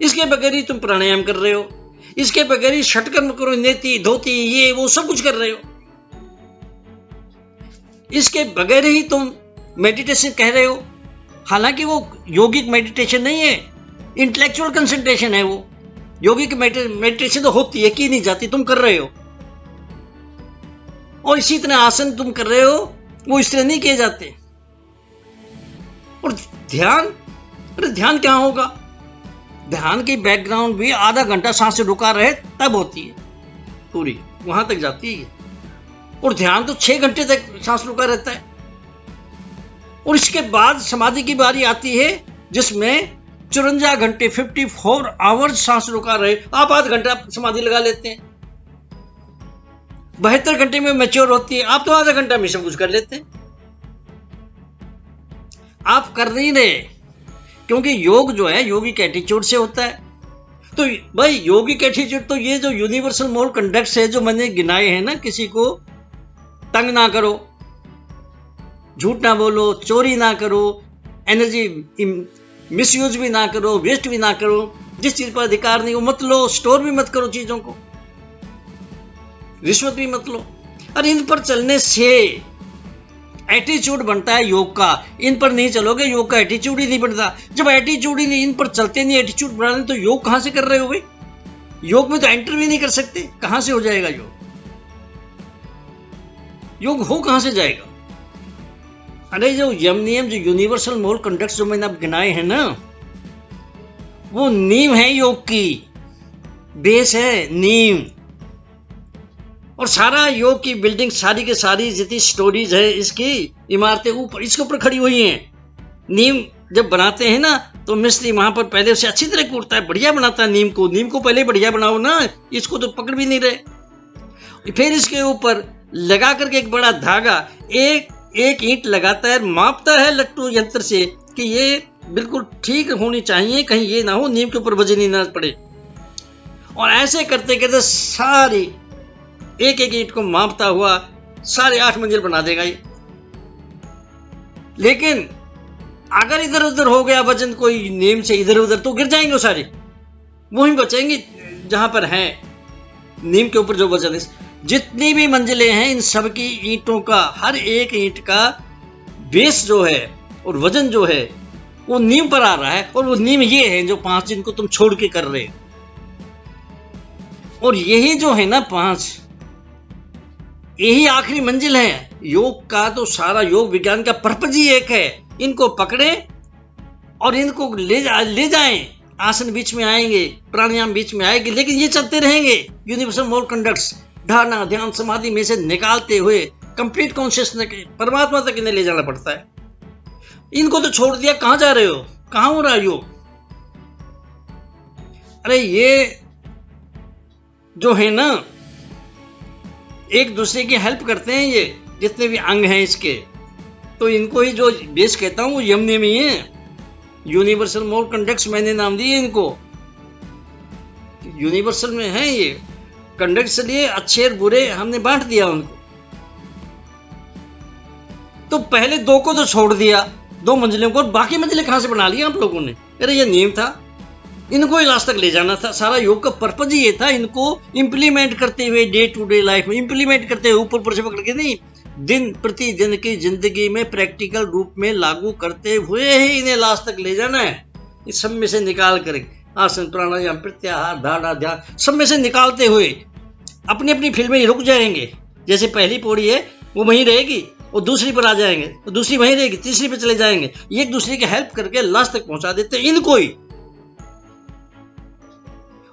इसके बगैर ही तुम प्राणायाम कर रहे हो, इसके बगैर ही षटकर्म करो, नेति धोती ये वो सब कुछ कर रहे हो, इसके बगैर ही तुम मेडिटेशन कह रहे हो। हालांकि वो योगिक मेडिटेशन नहीं है, इंटेलेक्चुअल कंसंट्रेशन है वो। योगिक मेडिटेशन तो होती है, की नहीं जाती, तुम कर रहे हो। और इसी तरह आसन तुम कर रहे हो, वो इस तरह नहीं किए जाते। और ध्यान, अरे ध्यान क्या होगा? ध्यान की बैकग्राउंड भी आधा घंटा सांस रुका रहे तब होती है, पूरी वहां तक जाती है। और ध्यान तो 6 घंटे तक सांस रुका रहता है। और इसके बाद समाधि की बारी आती है, जिसमें 54 घंटे 54 आवर्स सांस रुका रहे। आप आधा घंटा समाधि लगा लेते हैं। 72 घंटे में मैच्योर होती है, आप तो आधा घंटा में सब कुछ कर लेते हैं। आप कर नहीं रहे, क्योंकि योग जो है योगिक एटीट्यूड से होता है। तो भाई योगिक एटीट्यूड तो ये जो यूनिवर्सल मोरल कंडक्ट्स है जो मैंने गिनाए हैं ना, किसी को तंग ना करो, झूठ ना बोलो, चोरी ना करो, एनर्जी मिसयूज भी ना करो, वेस्ट भी ना करो, जिस चीज पर अधिकार नहीं वो मत लो, स्टोर भी मत करो चीजों को, रिश्वत भी मत लो। और इन पर चलने से एटीट्यूड बनता है योग का। इन पर नहीं चलोगे, योग का एटीट्यूड ही नहीं बनता। जब एटीट्यूड ही नहीं, इन पर चलते नहीं, एटीट्यूड बनाने, तो योग कहां से कर रहे हो भाई? योग में तो एंटर भी नहीं कर सकते, कहां से हो जाएगा योग? योग हो कहां से जाएगा? अरे जो यम नियम, जो यूनिवर्सल मोरल कंडक्ट्स जो मैंने अब गिनाए हैं ना, वो नींव है योग की, बेस है नींव। और सारा योग की बिल्डिंग, सारी के सारी जितनी स्टोरीज है, इसकी इमारतें ऊपर इसके ऊपर खड़ी हुई हैं। नींव जब बनाते हैं ना, तो मिस्त्री वहां पर पहले उसे अच्छी तरह कूटता है, बढ़िया बनाता है नींव को। नींव को पहले बढ़िया बनाओ ना, इसको तो पकड़ भी नहीं रहे। फिर इसके ऊपर लगा करके एक बड़ा धागा, एक ईंट लगाता है, मापता है लट्टू यंत्र से कि ये बिल्कुल ठीक होनी चाहिए, कहीं ये ना हो नींव के ऊपर वजन ही ना पड़े। और ऐसे करते करते सारी एक ईंट को मापता हुआ सारे 8 मंजिल बना देगा ये। लेकिन अगर इधर उधर हो गया वजन कोई नींव से इधर उधर, तो गिर जाएंगे वो सारे, वो ही बचेंगे जहां पर है नींव के ऊपर जो वजन है। जितनी भी मंजिलें हैं, इन सब की ईंटों का, हर एक ईंट का बेस जो है और वजन जो है वो नींव पर आ रहा है। और वो नींव ये है जो 5 जिनको तुम छोड़ के कर रहे हो। और यही जो है ना 5, यही आखिरी मंजिल है योग का। तो सारा योग विज्ञान का पर्पज ही एक है, इनको पकड़े और इनको ले जाएं। आसन बीच में आएंगे, प्राणायाम बीच में आएंगे, लेकिन ये चलते रहेंगे। यूनिवर्सल मोरल कंडक्ट्स धारणा ध्यान समाधि में से निकालते हुए कंप्लीट कॉन्शियसनेस परमात्मा तक इन्हें ले जाना पड़ता है। इनको तो छोड़ दिया, कहां जा रहे हो? कहां हो रहा है योग? अरे ये जो है ना, एक दूसरे की हेल्प करते हैं, ये जितने भी अंग हैं इसके, तो इनको ही जो बेस कहता हूं वो यमने में ही है। यूनिवर्सल मोरल कंडक्ट्स मैंने नाम दिए इनको, यूनिवर्सल में है ये कंडक्ट, से लिए अच्छे और बुरे हमने बांट दिया उनको। तो पहले दो को तो छोड़ दिया, दो मंजिलों को, बाकी मंजिलें कहां से बना लिया आप लोगों ने? अरे ये नियम था, इनको ही लास्ट तक ले जाना था। सारा योग का पर्पज ही ये था, इनको इंप्लीमेंट करते हुए डे टू डे लाइफ में इंप्लीमेंट करते हुए, ऊपर से पकड़ के नहीं, दिन प्रतिदिन की जिंदगी में प्रैक्टिकल रूप में लागू करते हुए ही इन्हें लास्ट तक ले जाना है। इस सब में से निकाल कर आसन प्राणायाम प्रत्याहार धारणा ध्यान सब में से निकालते हुए अपनी अपनी फील्ड में रुक जाएंगे। जैसे पहली पौड़ी है वो वहीं रहेगी, और दूसरी पर आ जाएंगे, तो दूसरी वहीं रहेगी, तीसरी पर चले जाएंगे, एक दूसरे की हेल्प करके लास्ट तक पहुंचा देते हैं इनको ही।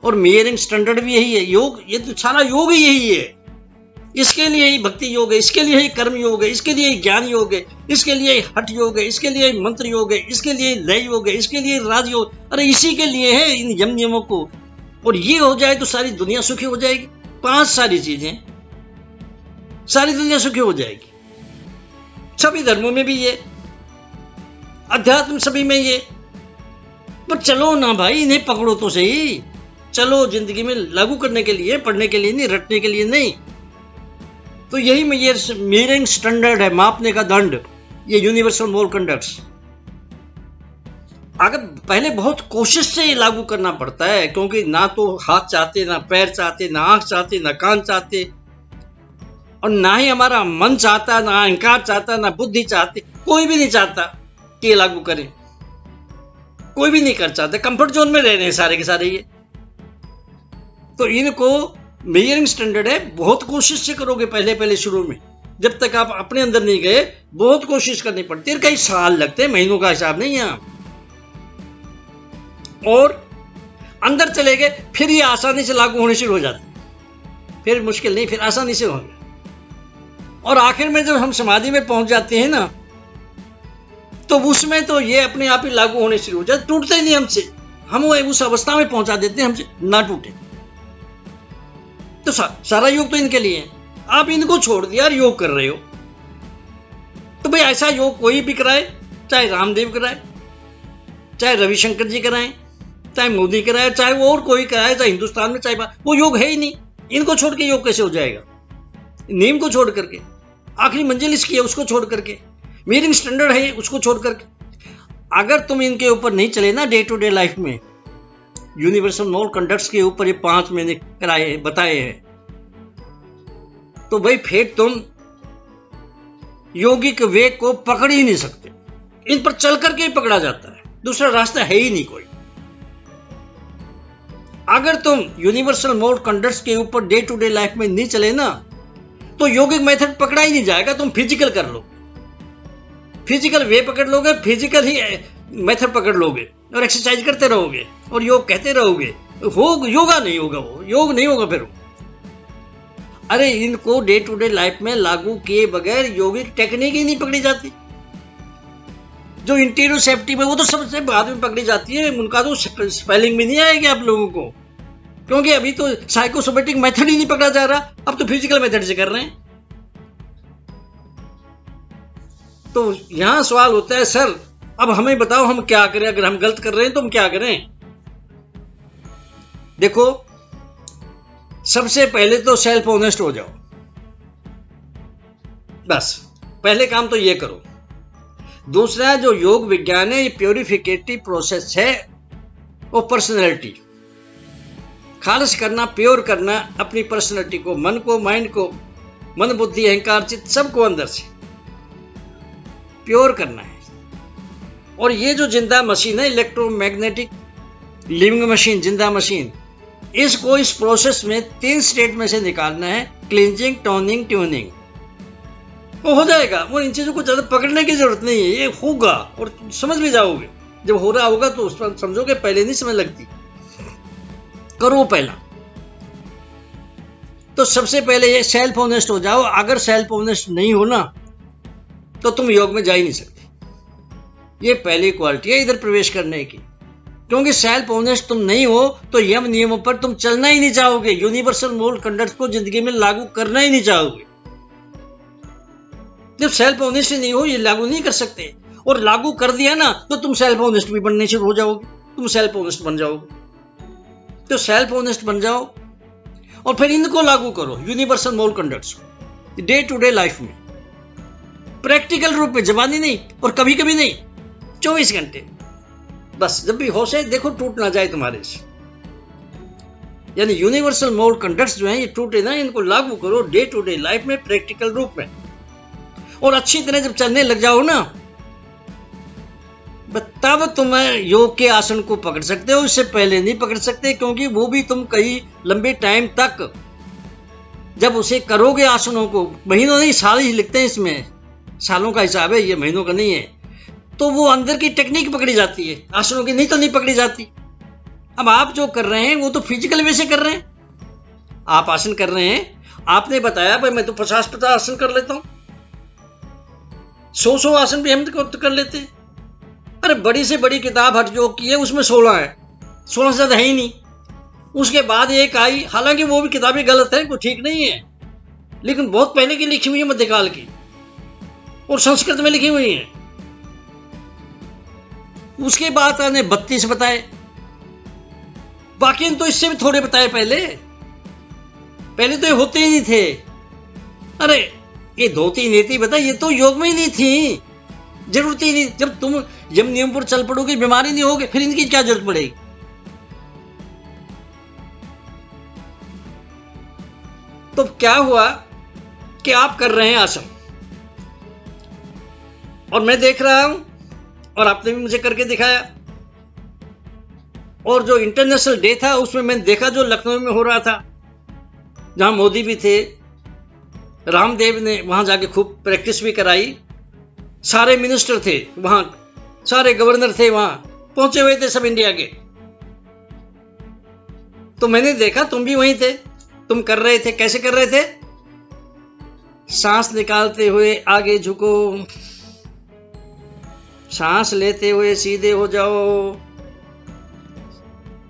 और मेयरिंग स्टैंडर्ड भी यही है। योग, ये तो सारा योग ही यही है। इसके लिए ही भक्ति योग है, इसके लिए ही कर्म योग है, इसके लिए ही ज्ञान योग है, इसके लिए ही हठ योग है, इसके लिए ही मंत्र योग है, इसके लिए लय योग है, इसके लिए राज योग। अरे इसी के लिए है इन यम नियमों को। और ये हो जाए तो सारी दुनिया सुखी हो जाएगी। 5 सारी चीजें, सारी दुनिया सुखी हो जाएगी। सभी धर्मों में भी ये, अध्यात्म सभी में ये। पर चलो ना भाई, इन्हें पकड़ो तो सही। चलो जिंदगी में लागू करने के लिए, पढ़ने के लिए नहीं, रटने के लिए नहीं। तो यही मेयरिंग स्टैंडर्ड है, मापने का दंड, ये यूनिवर्सल मोरल कंडक्ट्स। अगर पहले बहुत कोशिश से ये लागू करना पड़ता है, क्योंकि ना तो हाथ चाहते, ना पैर चाहते, ना आंख चाहते, ना कान चाहते, और ना ही हमारा मन चाहता, ना अहंकार चाहता, ना बुद्धि चाहती। कोई भी नहीं चाहता कि ये लागू करें, कोई भी नहीं कर चाहता। कंफर्ट जोन में रह रहे हैं सारे के सारे ये। तो इनको मेजरिंग स्टैंडर्ड है, बहुत कोशिश से करोगे पहले पहले शुरू में, जब तक आप अपने अंदर नहीं गए बहुत कोशिश करनी पड़ती है। कई साल लगते हैं, महीनों का हिसाब नहीं है। और अंदर चले गए फिर ये आसानी से लागू होने शुरू हो जाते, फिर मुश्किल नहीं, फिर आसानी से होंगे। और आखिर में जब हम समाधि में पहुंच जाते हैं ना, तो उसमें तो ये अपने आप ही लागू होने शुरू हो जाते, टूटते ही नहीं हमसे। हम उस अवस्था में पहुंचा देते हैं हमसे ना टूटे। तो सारा योग तो इनके लिए है। आप इनको छोड़ दिया और योग कर रहे हो। तो भाई ऐसा योग कोई भी कराए, चाहे रामदेव कराए, चाहे रविशंकर जी कराएं, चाहे मोदी कराए, चाहे वो और कोई कराए, चाहे हिंदुस्तान में, चाहे वो योग है ही नहीं। इनको छोड़ के योग कैसे हो जाएगा? नीम को छोड़ करके, आखिरी मंजिल इसकी है उसको छोड़ करके, मेयरिंग स्टैंडर्ड है उसको छोड़ करके। अगर तुम इनके ऊपर नहीं चले ना डे टू डे लाइफ में, यूनिवर्सल मोरल कंडक्ट्स के ऊपर ये 5 मैंने कराए बताए हैं, तो भाई फिर तुम योगिक वे को पकड़ ही नहीं सकते। इन पर चल करके ही पकड़ा जाता है, दूसरा रास्ता है ही नहीं कोई। अगर तुम यूनिवर्सल मोरल कंडक्ट्स के ऊपर डे टू डे लाइफ में नहीं चले ना, तो योगिक मेथड पकड़ा ही नहीं जाएगा। तुम फिजिकल कर लो, फिजिकल वे पकड़ लोगे, फिजिकल ही मेथड पकड़ लोगे और एक्सरसाइज करते रहोगे और योग कहते रहोगे, योगा नहीं होगा, वो योग नहीं होगा फिर। अरे इनको डे टू डे लाइफ में लागू किए बगैर योगिक टेक्निक ही नहीं पकड़ी जाती। जो इंटीरियर सेफ्टी में, वो तो सबसे बाद में पकड़ी जाती है, उनका तो स्पेलिंग भी नहीं आएगी आप लोगों को, क्योंकि अभी तो साइकोसोमेटिक मेथड ही नहीं पकड़ा जा रहा, अब तो फिजिकल मेथड से कर रहे हैं। तो यहां सवाल होता है, सर अब हमें बताओ हम क्या करें? अगर हम गलत कर रहे हैं तो हम क्या करें? देखो, सबसे पहले तो सेल्फ ऑनेस्ट हो जाओ, बस पहले काम तो ये करो। दूसरा, जो योग विज्ञान है, ये प्योरिफिकेटिव प्रोसेस है, वो पर्सनैलिटी खालिश करना, प्योर करना अपनी पर्सनैलिटी को, मन को, माइंड को, मन बुद्धि अहंकार चित्त सबको अंदर से प्योर करना है। और ये जो जिंदा मशीन है, इलेक्ट्रोमैग्नेटिक लिविंग मशीन, जिंदा मशीन, इसको इस प्रोसेस में 3 स्टेट में से निकालना है, क्लींजिंग, टोनिंग, ट्यूनिंग। वो हो जाएगा, वो इन चीजों को ज्यादा पकड़ने की जरूरत नहीं है, ये होगा और समझ भी जाओगे। जब हो रहा होगा तो उस पर समझोगे, पहले नहीं समझ लगती। करो पहला तो सबसे पहले ये सेल्फ ऑनेस्ट हो जाओ। अगर सेल्फ ऑनेस्ट नहीं हो ना, तो तुम योग में जा ही नहीं सकते। ये पहली क्वालिटी है इधर प्रवेश करने की। क्योंकि सेल्फ ऑनेस्ट तुम नहीं हो तो यम नियमों पर तुम चलना ही नहीं चाहोगे, यूनिवर्सल मोरल कंडक्ट को जिंदगी में लागू करना ही नहीं चाहोगे। जब सेल्फ ऑनेस्ट नहीं हो, ये लागू नहीं कर सकते, और लागू कर दिया ना तो तुम सेल्फ ऑनेस्ट भी बनने शुरू हो जाओगे, तुम सेल्फ ऑनेस्ट बन जाओगे। तो सेल्फ ऑनेस्ट बन जाओ और फिर इनको लागू करो, universal moral conducts day to day life में, प्रैक्टिकल रूप में, जबानी नहीं और कभी कभी नहीं, 24 घंटे बस। जब भी होश है देखो टूट ना जाए तुम्हारे से, यानी यूनिवर्सल मोरल कंडक्ट्स जो हैं ये टूटे ना, इनको लागू करो डे टू डे लाइफ में, प्रैक्टिकल रूप में। और अच्छी तरह जब चलने लग जाओ ना, तब तुम योग के आसन को पकड़ सकते हो, इससे पहले नहीं पकड़ सकते, क्योंकि वो भी तुम कई लंबे टाइम तक जब उसे करोगे आसनों को, महीनों नहीं साल ही लिखते हैं इसमें, सालों का हिसाब है ये, महीनों का नहीं है, तो वो अंदर की टेक्निक पकड़ी जाती है, आसनों की नहीं तो नहीं पकड़ी जाती। अब आप जो कर रहे हैं वो तो फिजिकल वे से कर रहे हैं, आप आसन कर रहे हैं, आपने बताया भाई मैं तो 50-50 आसन कर लेता हूं, 100 आसन भी हम तो कर लेते हैं। अरे बड़ी से बड़ी किताब हठ योग की है, उसमें 16 है, 16 से ज्यादा है ही नहीं। उसके बाद एक आई, हालांकि वो भी किताबें गलत है, कोई ठीक नहीं है, लेकिन बहुत पहले की लिखी हुई है, मध्यकाल की, और संस्कृत में लिखी हुई है। उसके बाद आने 32 बताए, बाकी तो इससे भी थोड़े बताए, पहले तो ये होते ही नहीं थे। अरे ये धोती नीति बता, ये तो योग में ही नहीं थी, जरूरत ही नहीं। जब तुम यम नियम पर चल पड़ोगे, बीमारी नहीं होगी, फिर इनकी क्या जरूरत पड़ेगी। तो क्या हुआ कि आप कर रहे हैं आसन, और मैं देख रहा हूं, और आपने भी मुझे करके दिखाया, और जो इंटरनेशनल डे था उसमें मैंने देखा जो लखनऊ में हो रहा था, जहां मोदी भी थे, रामदेव ने वहां जाके खूब प्रैक्टिस भी कराई, सारे मिनिस्टर थे वहां, सारे गवर्नर थे वहां, पहुंचे हुए थे सब इंडिया के। तो मैंने देखा तुम भी वहीं थे, तुम कर रहे थे। कैसे कर रहे थे? सांस निकालते हुए आगे झुको, सांस लेते हुए सीधे हो जाओ,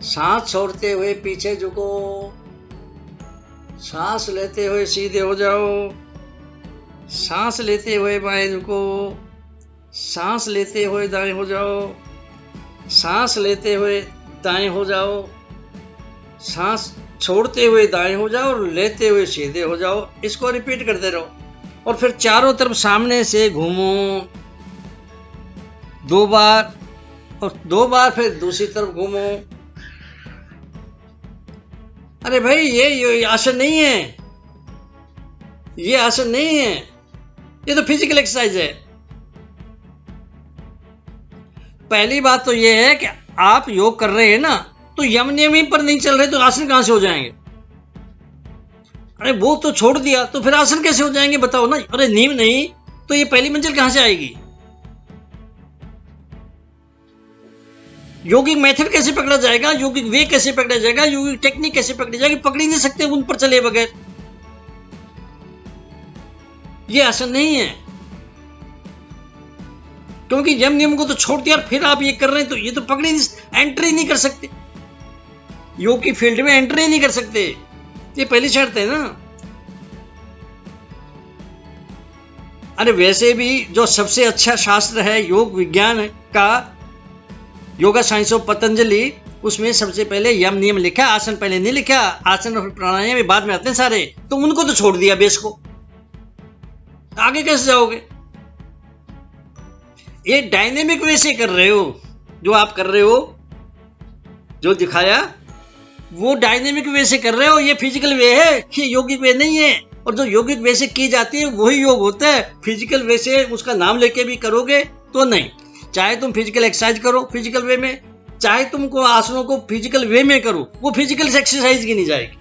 सांस छोड़ते हुए पीछे झुको, सांस लेते हुए सीधे हो जाओ, सांस लेते हुए बाएं झुको, सांस लेते हुए दाएं हो जाओ, सांस लेते हुए दाएं हो जाओ, सांस छोड़ते हुए दाएं हो जाओ और लेते हुए सीधे हो जाओ। इसको रिपीट करते रहो, और फिर चारों तरफ सामने से घूमो 2 बार, और 2 बार फिर दूसरी तरफ घूमो। अरे भाई ये आसन नहीं है, ये आसन नहीं है, ये तो फिजिकल एक्सरसाइज है। पहली बात तो ये है कि आप योग कर रहे हैं ना, तो यम नियम पर नहीं चल रहे तो आसन कहां से हो जाएंगे? अरे वो तो छोड़ दिया तो फिर आसन कैसे हो जाएंगे बताओ ना। अरे नींव नहीं तो ये पहली मंजिल कहां से आएगी? योगिक मेथड कैसे पकड़ा जाएगा? योगिक वे कैसे पकड़ा जाएगा? योगिक टेक्निक कैसे पकड़ी जाएगी? पकड़ ही नहीं सकते उन पर चले बगैर। ये आसन नहीं है, क्योंकि यम नियम को तो छोड़ दिया और फिर आप ये कर रहे हैं, तो ये तो पकड़ ही नहीं, एंट्री नहीं कर सकते, योग की फील्ड में एंट्री नहीं कर सकते। ये पहली शर्त है ना। अरे वैसे भी जो सबसे अच्छा शास्त्र है योग विज्ञान का, योगा साइंस ऑफ पतंजलि, उसमें सबसे पहले यम नियम लिखा, आसन पहले नहीं लिखा। आसन और प्राणायाम बाद में आते हैं सारे, तो उनको तो छोड़ दिया बेस को, आगे कैसे जाओगे? ये डायनेमिक वे से कर रहे हो, जो आप कर रहे हो, जो दिखाया वो डायनेमिक वे से कर रहे हो। ये फिजिकल वे है, ये योगिक वे नहीं है। और जो योगिक वे से की जाती है वही योग होता है। फिजिकल वे से उसका नाम लेके भी करोगे तो नहीं। चाहे तुम फिजिकल एक्सरसाइज करो फिजिकल वे में, चाहे तुमको आसनों को फिजिकल वे में करो, वो फिजिकल एक्सरसाइज की नहीं जाएगी।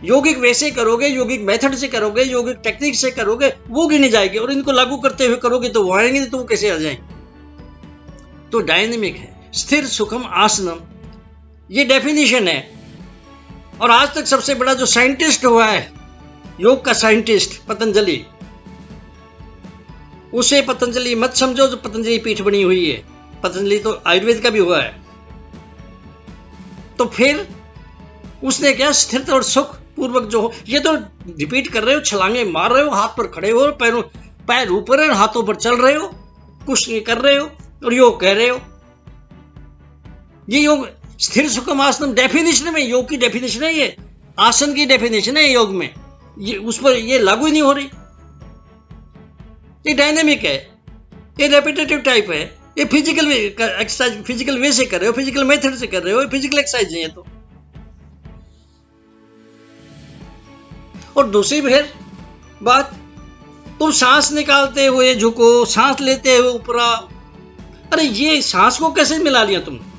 योगिक वे से करोगे, योगिक मेथड से करोगे, योगिक टेक्निक से करोगे, वो गिनी जाएगी। और इनको लागू करते हुए करोगे तो वो आएंगे, तो वो कैसे आ जाएंगे? तो डायनेमिक है। स्थिर सुखम आसनम, ये डेफिनेशन है। और आज तक सबसे बड़ा जो साइंटिस्ट हुआ है, योग का साइंटिस्ट, पतंजलि, उसे पतंजलि मत समझो जो पतंजलि पीठ बनी हुई है। पतंजलि तो आयुर्वेद का भी हुआ है। तो फिर उसने क्या, स्थिरता और सुख पूर्वक जो हो, ये तो रिपीट कर रहे हो, छलांगे मार रहे हो, हाथ पर खड़े हो, पैर ऊपर है, हाथों पर चल रहे हो, कुछ नहीं कर रहे हो और योग कह रहे हो। ये योग स्थिर सुखम आसन डेफिनेशन में, योग की डेफिनेशन है, ये आसन की डेफिनेशन है योग में, ये उस पर ये लागू ही नहीं हो रही। ये डायनेमिक है, ये रेपिटेटिव टाइप है, ये फिजिकल एक्सरसाइज फिजिकल वे से कर रहे हो, फिजिकल मेथड से कर रहे हो, फिजिकल एक्सरसाइज है ये तो। और दूसरी फिर बात, तुम सांस निकालते हुए झुको, सांस लेते हुए ऊपरा, अरे ये सांस को कैसे मिला लिया तुमने?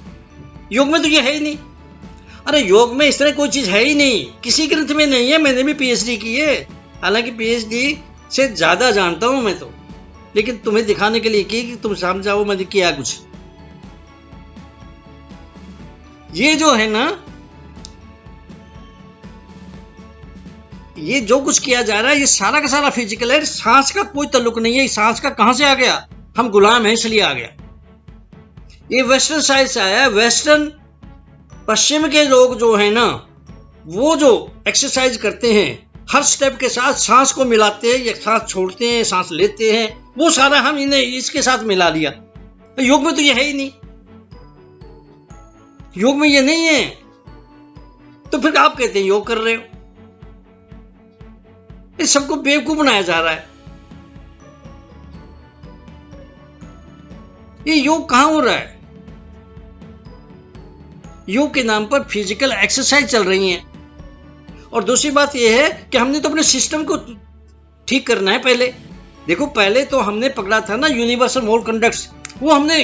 योग में तो ये है ही नहीं। अरे योग में इस तरह कोई चीज है ही नहीं, किसी ग्रंथ में नहीं है। मैंने भी पीएचडी की है, हालांकि पीएचडी से ज्यादा जानता हूं मैं तो, लेकिन तुम्हें दिखाने के लिए की कि तुम समझाओ मैंने किया कुछ। ये जो है ना, ये जो कुछ किया जा रहा है ये सारा का सारा फिजिकल है, सांस का कोई ताल्लुक नहीं है। सांस का कहां से आ गया? हम गुलाम हैं इसलिए आ गया। ये वेस्टर्न साइड से आया है। वेस्टर्न पश्चिम के लोग जो है ना, वो जो एक्सरसाइज करते हैं, हर स्टेप के साथ सांस को मिलाते हैं, या सांस छोड़ते हैं, सांस लेते हैं, वो सारा हम इन्हें इसके साथ मिला लिया। योग में तो ये है ही नहीं, योग में ये नहीं है। तो फिर आप कहते हैं योग कर रहे हो। इस सबको बेवकूफ बनाया जा रहा है। ये योग कहां हो रहा है? योग के नाम पर फिजिकल एक्सरसाइज चल रही है। और दूसरी बात यह है कि हमने तो अपने सिस्टम को ठीक करना है पहले। देखो, पहले तो हमने पकड़ा था ना यूनिवर्सल मोरल कंडक्ट्स, वो हमने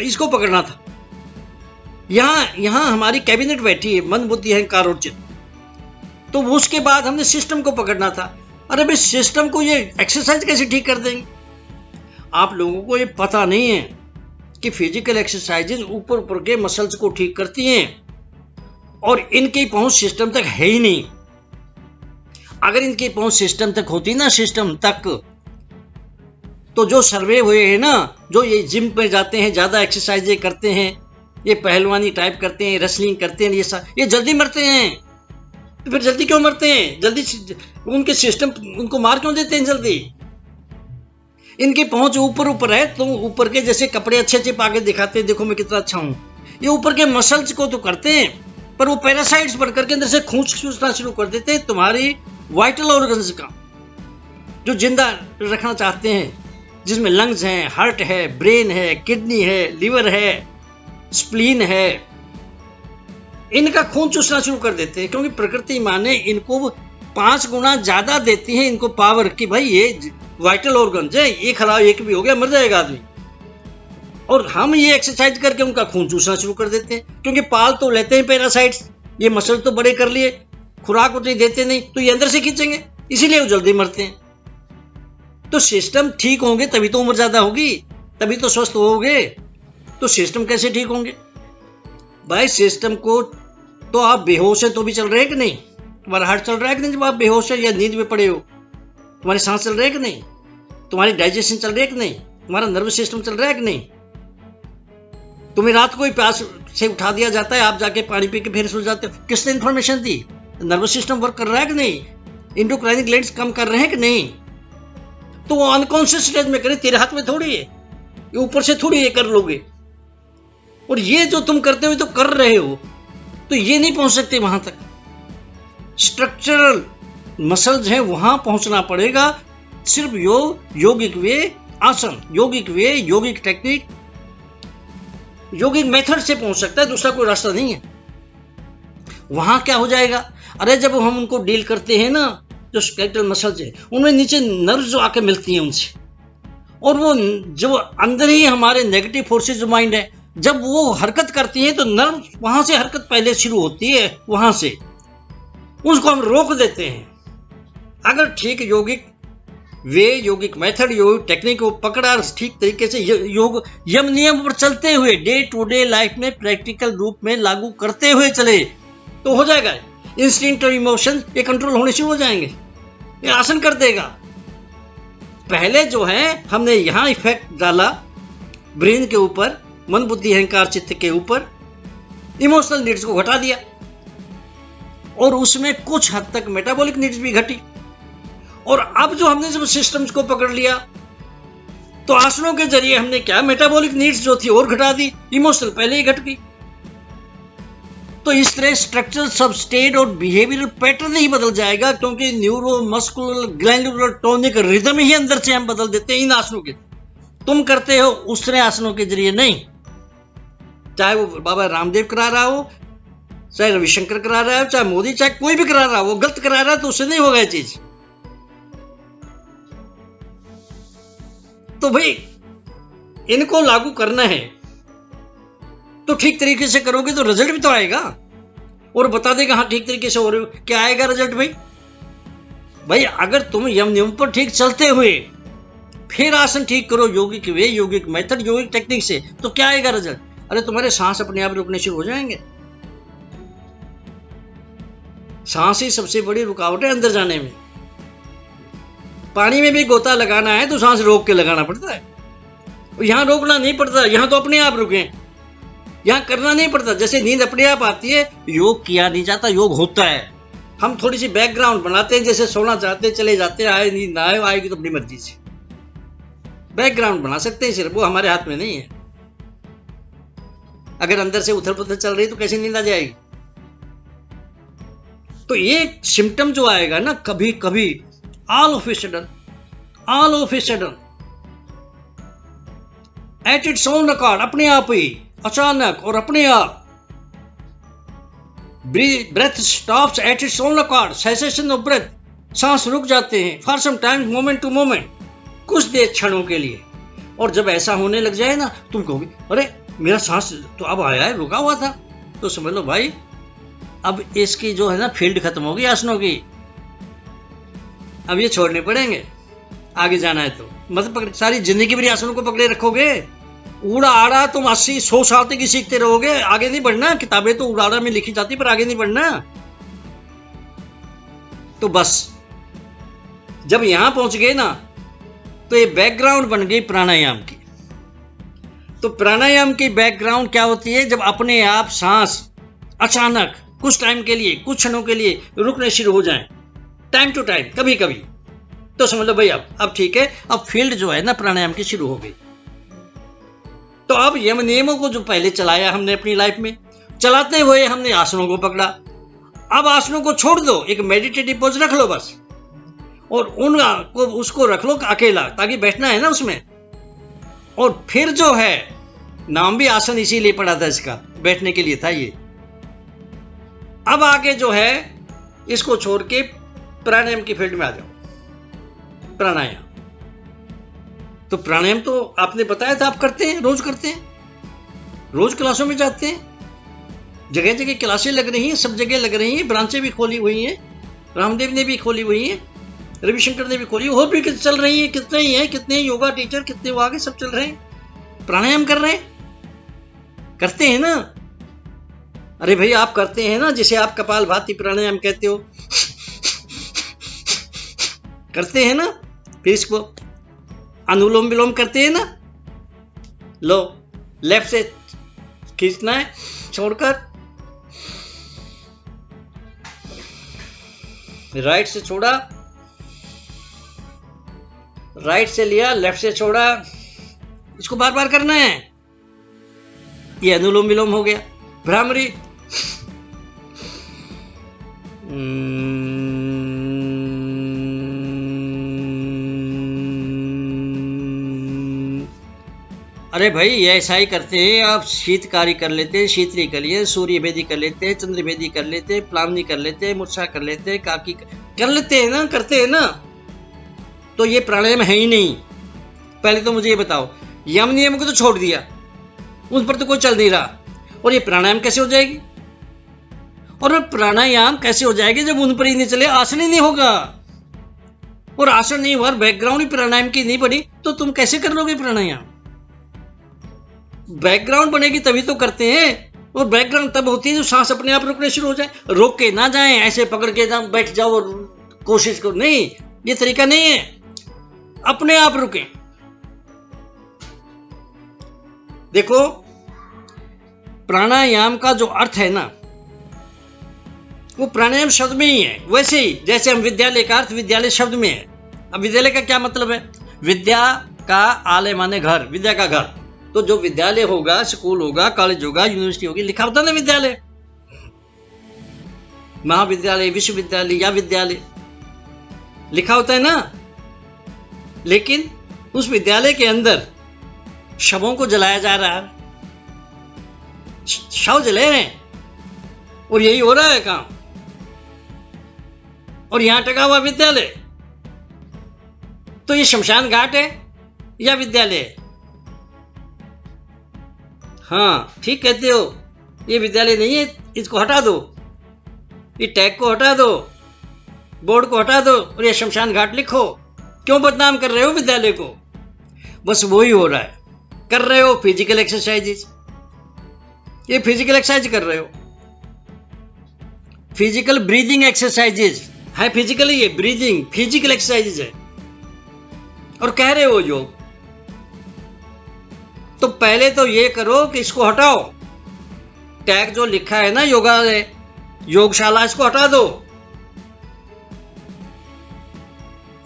इसको पकड़ना था। यहां हमारी कैबिनेट बैठी है, मन बुद्धि अहंकार और चित्त, तो उसके बाद हमने सिस्टम को पकड़ना था। अरे भाई, सिस्टम को ये एक्सरसाइज कैसे ठीक कर देंगे? आप लोगों को ये पता नहीं है कि फिजिकल एक्सरसाइजेज ऊपर ऊपर के मसल्स को ठीक करती हैं, और इनकी पहुंच सिस्टम तक है ही नहीं। अगर इनकी पहुंच सिस्टम तक होती ना, सिस्टम तक, तो जो सर्वे हुए हैं ना, जो ये जिम पे जाते हैं, ज्यादा एक्सरसाइजेज करते हैं, ये पहलवानी टाइप करते हैं, रेसलिंग करते हैं, ये जल्दी मरते हैं। तो फिर जल्दी क्यों मरते हैं? जल्दी उनके सिस्टम उनको मार क्यों देते हैं जल्दी? इनकी पहुंच ऊपर ऊपर है, तो ऊपर के जैसे कपड़े अच्छे अच्छे पाके दिखाते हैं, देखो मैं कितना अच्छा हूं। ये ऊपर के मसल्स को तो करते हैं, पर वो पैरासाइट्स बढ़ करके अंदर से खींचना शुरू कर देते हैं तुम्हारी वाइटल ऑर्गन्स का, जो जिंदा रखना चाहते हैं, जिसमें लंग्स हैं, हार्ट है, ब्रेन है, किडनी है, लिवर है, स्प्लीन है। इनका खून चूसना शुरू कर देते हैं, क्योंकि प्रकृति माँ ने इनको 5 गुना ज्यादा देती है इनको पावर, कि भाई ये वाइटल ऑर्गन है, ये खराब एक भी हो गया मर जाएगा आदमी। और हम ये एक्सरसाइज करके उनका खून चूसना शुरू कर देते हैं, क्योंकि पाल तो लेते हैं पैरासाइट्स, ये मसल तो बड़े कर लिए, खुराक उतनी देते नहीं, तो ये अंदर से खींचेंगे, इसीलिए वो जल्दी मरते हैं। तो सिस्टम ठीक होंगे तभी तो उम्र ज्यादा होगी, तभी तो स्वस्थ होगे। तो सिस्टम कैसे ठीक होंगे भाई? सिस्टम को तो आप बेहोश है तो भी चल रहे हैं कि नहीं? तुम्हारा हार्ट चल रहा है कि नहीं जब आप बेहोश है या नींद में पड़े हो? तुम्हारी सांस चल रही है कि नहीं? तुम्हारी डाइजेशन चल रही है कि नहीं? तुम्हारा नर्वस सिस्टम चल रहा है कि नहीं? तुम्हें रात को ही प्यास से उठा दिया जाता है, आप जाके पानी पी के फिर सो जाते हो, किसने इंफॉर्मेशन दी? नर्वस सिस्टम वर्क कर रहा है कि नहीं? इंडोक्राइन ग्लैंड्स काम कर रहे हैं कि नहीं? तो वो अनकॉन्शियस स्टेज में करे, तेरे हाथ में थोड़ी है, ये ऊपर से थोड़ी ये कर लोगे। और ये जो तुम करते हो तो कर रहे हो, तो ये नहीं पहुंच सकते वहां तक। स्ट्रक्चरल मसल्स हैं, वहां पहुंचना पड़ेगा। सिर्फ योगिक वे आसन, योगिक वे, योगिक टेक्निक, योगिक मेथड से पहुंच सकता है, दूसरा कोई रास्ता नहीं है। वहां क्या हो जाएगा? अरे जब हम उनको डील करते हैं ना, जो स्केलेटल मसल्स है, उनमें नीचे नर्व जो आके मिलती हैं उनसे, और वो जो अंदर ही हमारे नेगेटिव फोर्सेज जो माइंड है, जब वो हरकत करती है तो नर्व वहां से हरकत पहले शुरू होती है, वहां से उसको हम रोक देते हैं। अगर ठीक योगिक वे, योगिक मेथड, योगिक टेक्निक को पकड़ा, ठीक तरीके से योग यम नियम पर चलते हुए डे टू डे लाइफ में प्रैक्टिकल रूप में लागू करते हुए चले, तो हो जाएगा। इंस्टिंक्ट और इमोशन ये कंट्रोल होने शुरू हो जाएंगे, ये आसन कर देगा। पहले जो है हमने यहां इफेक्ट डाला ब्रेन के ऊपर, मन बुद्धि अहंकार चित्त के ऊपर इमोशनल नीड्स को घटा दिया, और उसमें कुछ हद तक मेटाबॉलिक नीड्स भी घटी। और अब जो हमने जब सिस्टम्स को पकड़ लिया, तो आसनों के जरिए हमने क्या, मेटाबॉलिक नीड्स जो थी और घटा दी, इमोशनल पहले ही घट गई। तो इस तरह स्ट्रक्चर, सबस्टेट और बिहेवियरल पैटर्न ही बदल जाएगा, क्योंकि neuromuscular glandular tonic rhythm ही अंदर से हम बदल देते हैं इन आसनों के। तुम करते हो उस तरह आसनों के जरिए नहीं, चाहे वो बाबा रामदेव करा रहा हो, चाहे रविशंकर करा रहा हो, चाहे मोदी, चाहे कोई भी करा रहा हो, वो गलत करा रहा है तो उससे नहीं होगा ये चीज। तो भाई इनको लागू करना है तो ठीक तरीके से करोगे तो रिजल्ट भी तो आएगा, और बता देगा हाँ ठीक तरीके से हो रहे हो। क्या आएगा रिजल्ट भाई अगर तुम यम नियम पर ठीक चलते हुए फिर आसन ठीक करो योगिक वे, योगिक मेथड, योगिक टेक्निक से, तो क्या आएगा रिजल्ट? अरे तुम्हारे सांस अपने आप रुकने शुरू हो जाएंगे। सांस ही सबसे बड़ी रुकावट है अंदर जाने में। पानी में भी गोता लगाना है तो सांस रोक के लगाना पड़ता है, यहां रोकना नहीं पड़ता, यहां तो अपने आप रुके, यहां करना नहीं पड़ता। जैसे नींद अपने आप आती है, योग किया नहीं जाता, योग होता है। हम थोड़ी सी बैकग्राउंड बनाते हैं, जैसे सोना चाहते चले जाते हैं, आए नींद ना आए, आएगी तो अपनी मर्जी से बैकग्राउंड बना सकते हैं, सिर्फ वो हमारे हाथ में नहीं है। अगर अंदर से उथल पुथल चल रही तो कैसे नींद आ जाएगी? तो ये सिम्टम जो आएगा ना कभी कभी, all of a sudden at its own accord, अपने आप ही, अचानक और अपने आप, breath stops at its own accord, cessation of breath, सांस रुक जाते हैं for some time, moment to moment, कुछ देर क्षणों के लिए। और जब ऐसा होने लग जाए ना, तुम कहोगे अरे मेरा सांस तो अब आया है, रुका हुआ था, तो समझ लो भाई अब इसकी जो है ना फील्ड खत्म होगी आसनों की, अब ये छोड़ने पड़ेंगे आगे जाना है तो। मतलब पकड़, सारी जिंदगी मेरी आसनों को पकड़े रखोगे, उड़ा आड़ा तुम 80-100 साल तक ही सीखते रहोगे, आगे नहीं बढ़ना। किताबें तो उड़ाड़ा में लिखी जाती पर आगे नहीं बढ़ना। तो बस जब यहां पहुंच गए ना, तो ये बैकग्राउंड बन गई प्राणायाम की। तो प्राणायाम की बैकग्राउंड क्या होती है? जब अपने आप सांस अचानक कुछ टाइम के लिए, कुछ क्षणों के लिए रुकने शुरू हो जाए, टाइम टू टाइम, कभी कभी, तो समझ लो भाई अब ठीक है, अब फील्ड जो है ना प्राणायाम की शुरू हो गई। तो अब यम नियमों को जो पहले चलाया हमने अपनी लाइफ में, चलाते हुए हमने आसनों को पकड़ा। अब आसनों को छोड़ दो, एक मेडिटेटिव पोज रख लो बस, और उनको उसको रख लो अकेला, ताकि बैठना है ना उसमें। और फिर जो है, नाम भी आसन इसीलिए पड़ा था इसका, बैठने के लिए था ये। अब आगे जो है इसको छोड़ के प्राणायाम की फील्ड में आ जाओ। प्राणायाम, तो प्राणायाम तो आपने बताया था आप करते हैं, रोज करते हैं, रोज क्लासों में जाते हैं, जगह जगह क्लासें लग रही हैं, सब जगह लग रही हैं, ब्रांचें भी खोली हुई हैं, रामदेव ने भी खोली हुई हैं, रविशंकर ने भी खोली, और भी चल रही है, कितने ही हैं, कितने योगा टीचर, कितने वो आगे सब चल रहे हैं, प्राणायाम कर रहे हैं, करते हैं ना। अरे भाई आप करते हैं ना, जिसे आप कपालभाति प्राणायाम कहते हो, करते हैं ना। फिर इसको अनुलोम विलोम करते हैं ना, लो लेफ्ट से खींचना है छोड़कर, राइट से छोड़ा, राइट से लिया, लेफ्ट से छोड़ा, इसको बार बार करना है। ये अनुलोम विलोम हो गया। भ्रामरी, अरे भाई ऐसा ही करते हैं आप, शीतकारी कर लेते हैं, शीतली कर लिए, सूर्य भेदी कर लेते हैं, चंद्र भेदी कर लेते हैं, प्लावनी कर लेते हैं, मूर्छा कर लेते हैं, काकी कर लेते हैं ना, करते हैं ना। तो ये प्राणायाम है ही नहीं। पहले तो मुझे ये बताओ, यम नियम को तो छोड़ दिया, उन पर तो कोई चल नहीं रहा, और ये प्राणायाम कैसे हो जाएगी? और प्राणायाम कैसे हो जाएगी जब उन पर ही नहीं चले, आसन ही नहीं होगा, और आसन नहीं हुआ, बैकग्राउंड ही प्राणायाम की नहीं बनी, तो तुम कैसे कर लोगे प्राणायाम? बैकग्राउंड बनेगी तभी तो करते हैं, और बैकग्राउंड तब होती है जब सांस अपने आप रुकने शुरू हो जाए। रोक के ना जाए, ऐसे पकड़ के ना बैठ जाओ और कोशिश करो, नहीं, ये तरीका नहीं है। अपने आप रुके। देखो प्राणायाम का जो अर्थ है ना, वो प्राणायाम शब्द में ही है। वैसे ही जैसे हम विद्यालय का अर्थ विद्यालय शब्द में है। अब विद्यालय का क्या मतलब है? विद्या का आलय माने घर, विद्या का घर। तो जो विद्यालय होगा, स्कूल होगा, कॉलेज होगा, यूनिवर्सिटी होगी, लिखा होता ना विद्यालय, महाविद्यालय, विश्वविद्यालय या विद्यालय, लिखा होता है ना। लेकिन उस विद्यालय के अंदर शवों को जलाया जा रहा है, शव जले रहे हैं, और यही हो रहा है काम। और यहां टका हुआ विद्यालय, तो ये शमशान घाट है या विद्यालय है? हाँ ठीक कहते हो, ये विद्यालय नहीं है, इसको हटा दो, ये टैग को हटा दो, बोर्ड को हटा दो और ये शमशान घाट लिखो। क्यों बदनाम कर रहे हो विद्यालय को? बस वही हो रहा है। कर रहे हो फिजिकल एक्सरसाइजेज, ये फिजिकल एक्सरसाइज कर रहे हो, फिजिकल ब्रीदिंग एक्सरसाइजेज है, फिजिकली ये ब्रीदिंग फिजिकल एक्सरसाइजेज है, और कह रहे हो योग। तो पहले तो ये करो कि इसको हटाओ, टैग जो लिखा है ना योगा योगशाला, इसको हटा दो,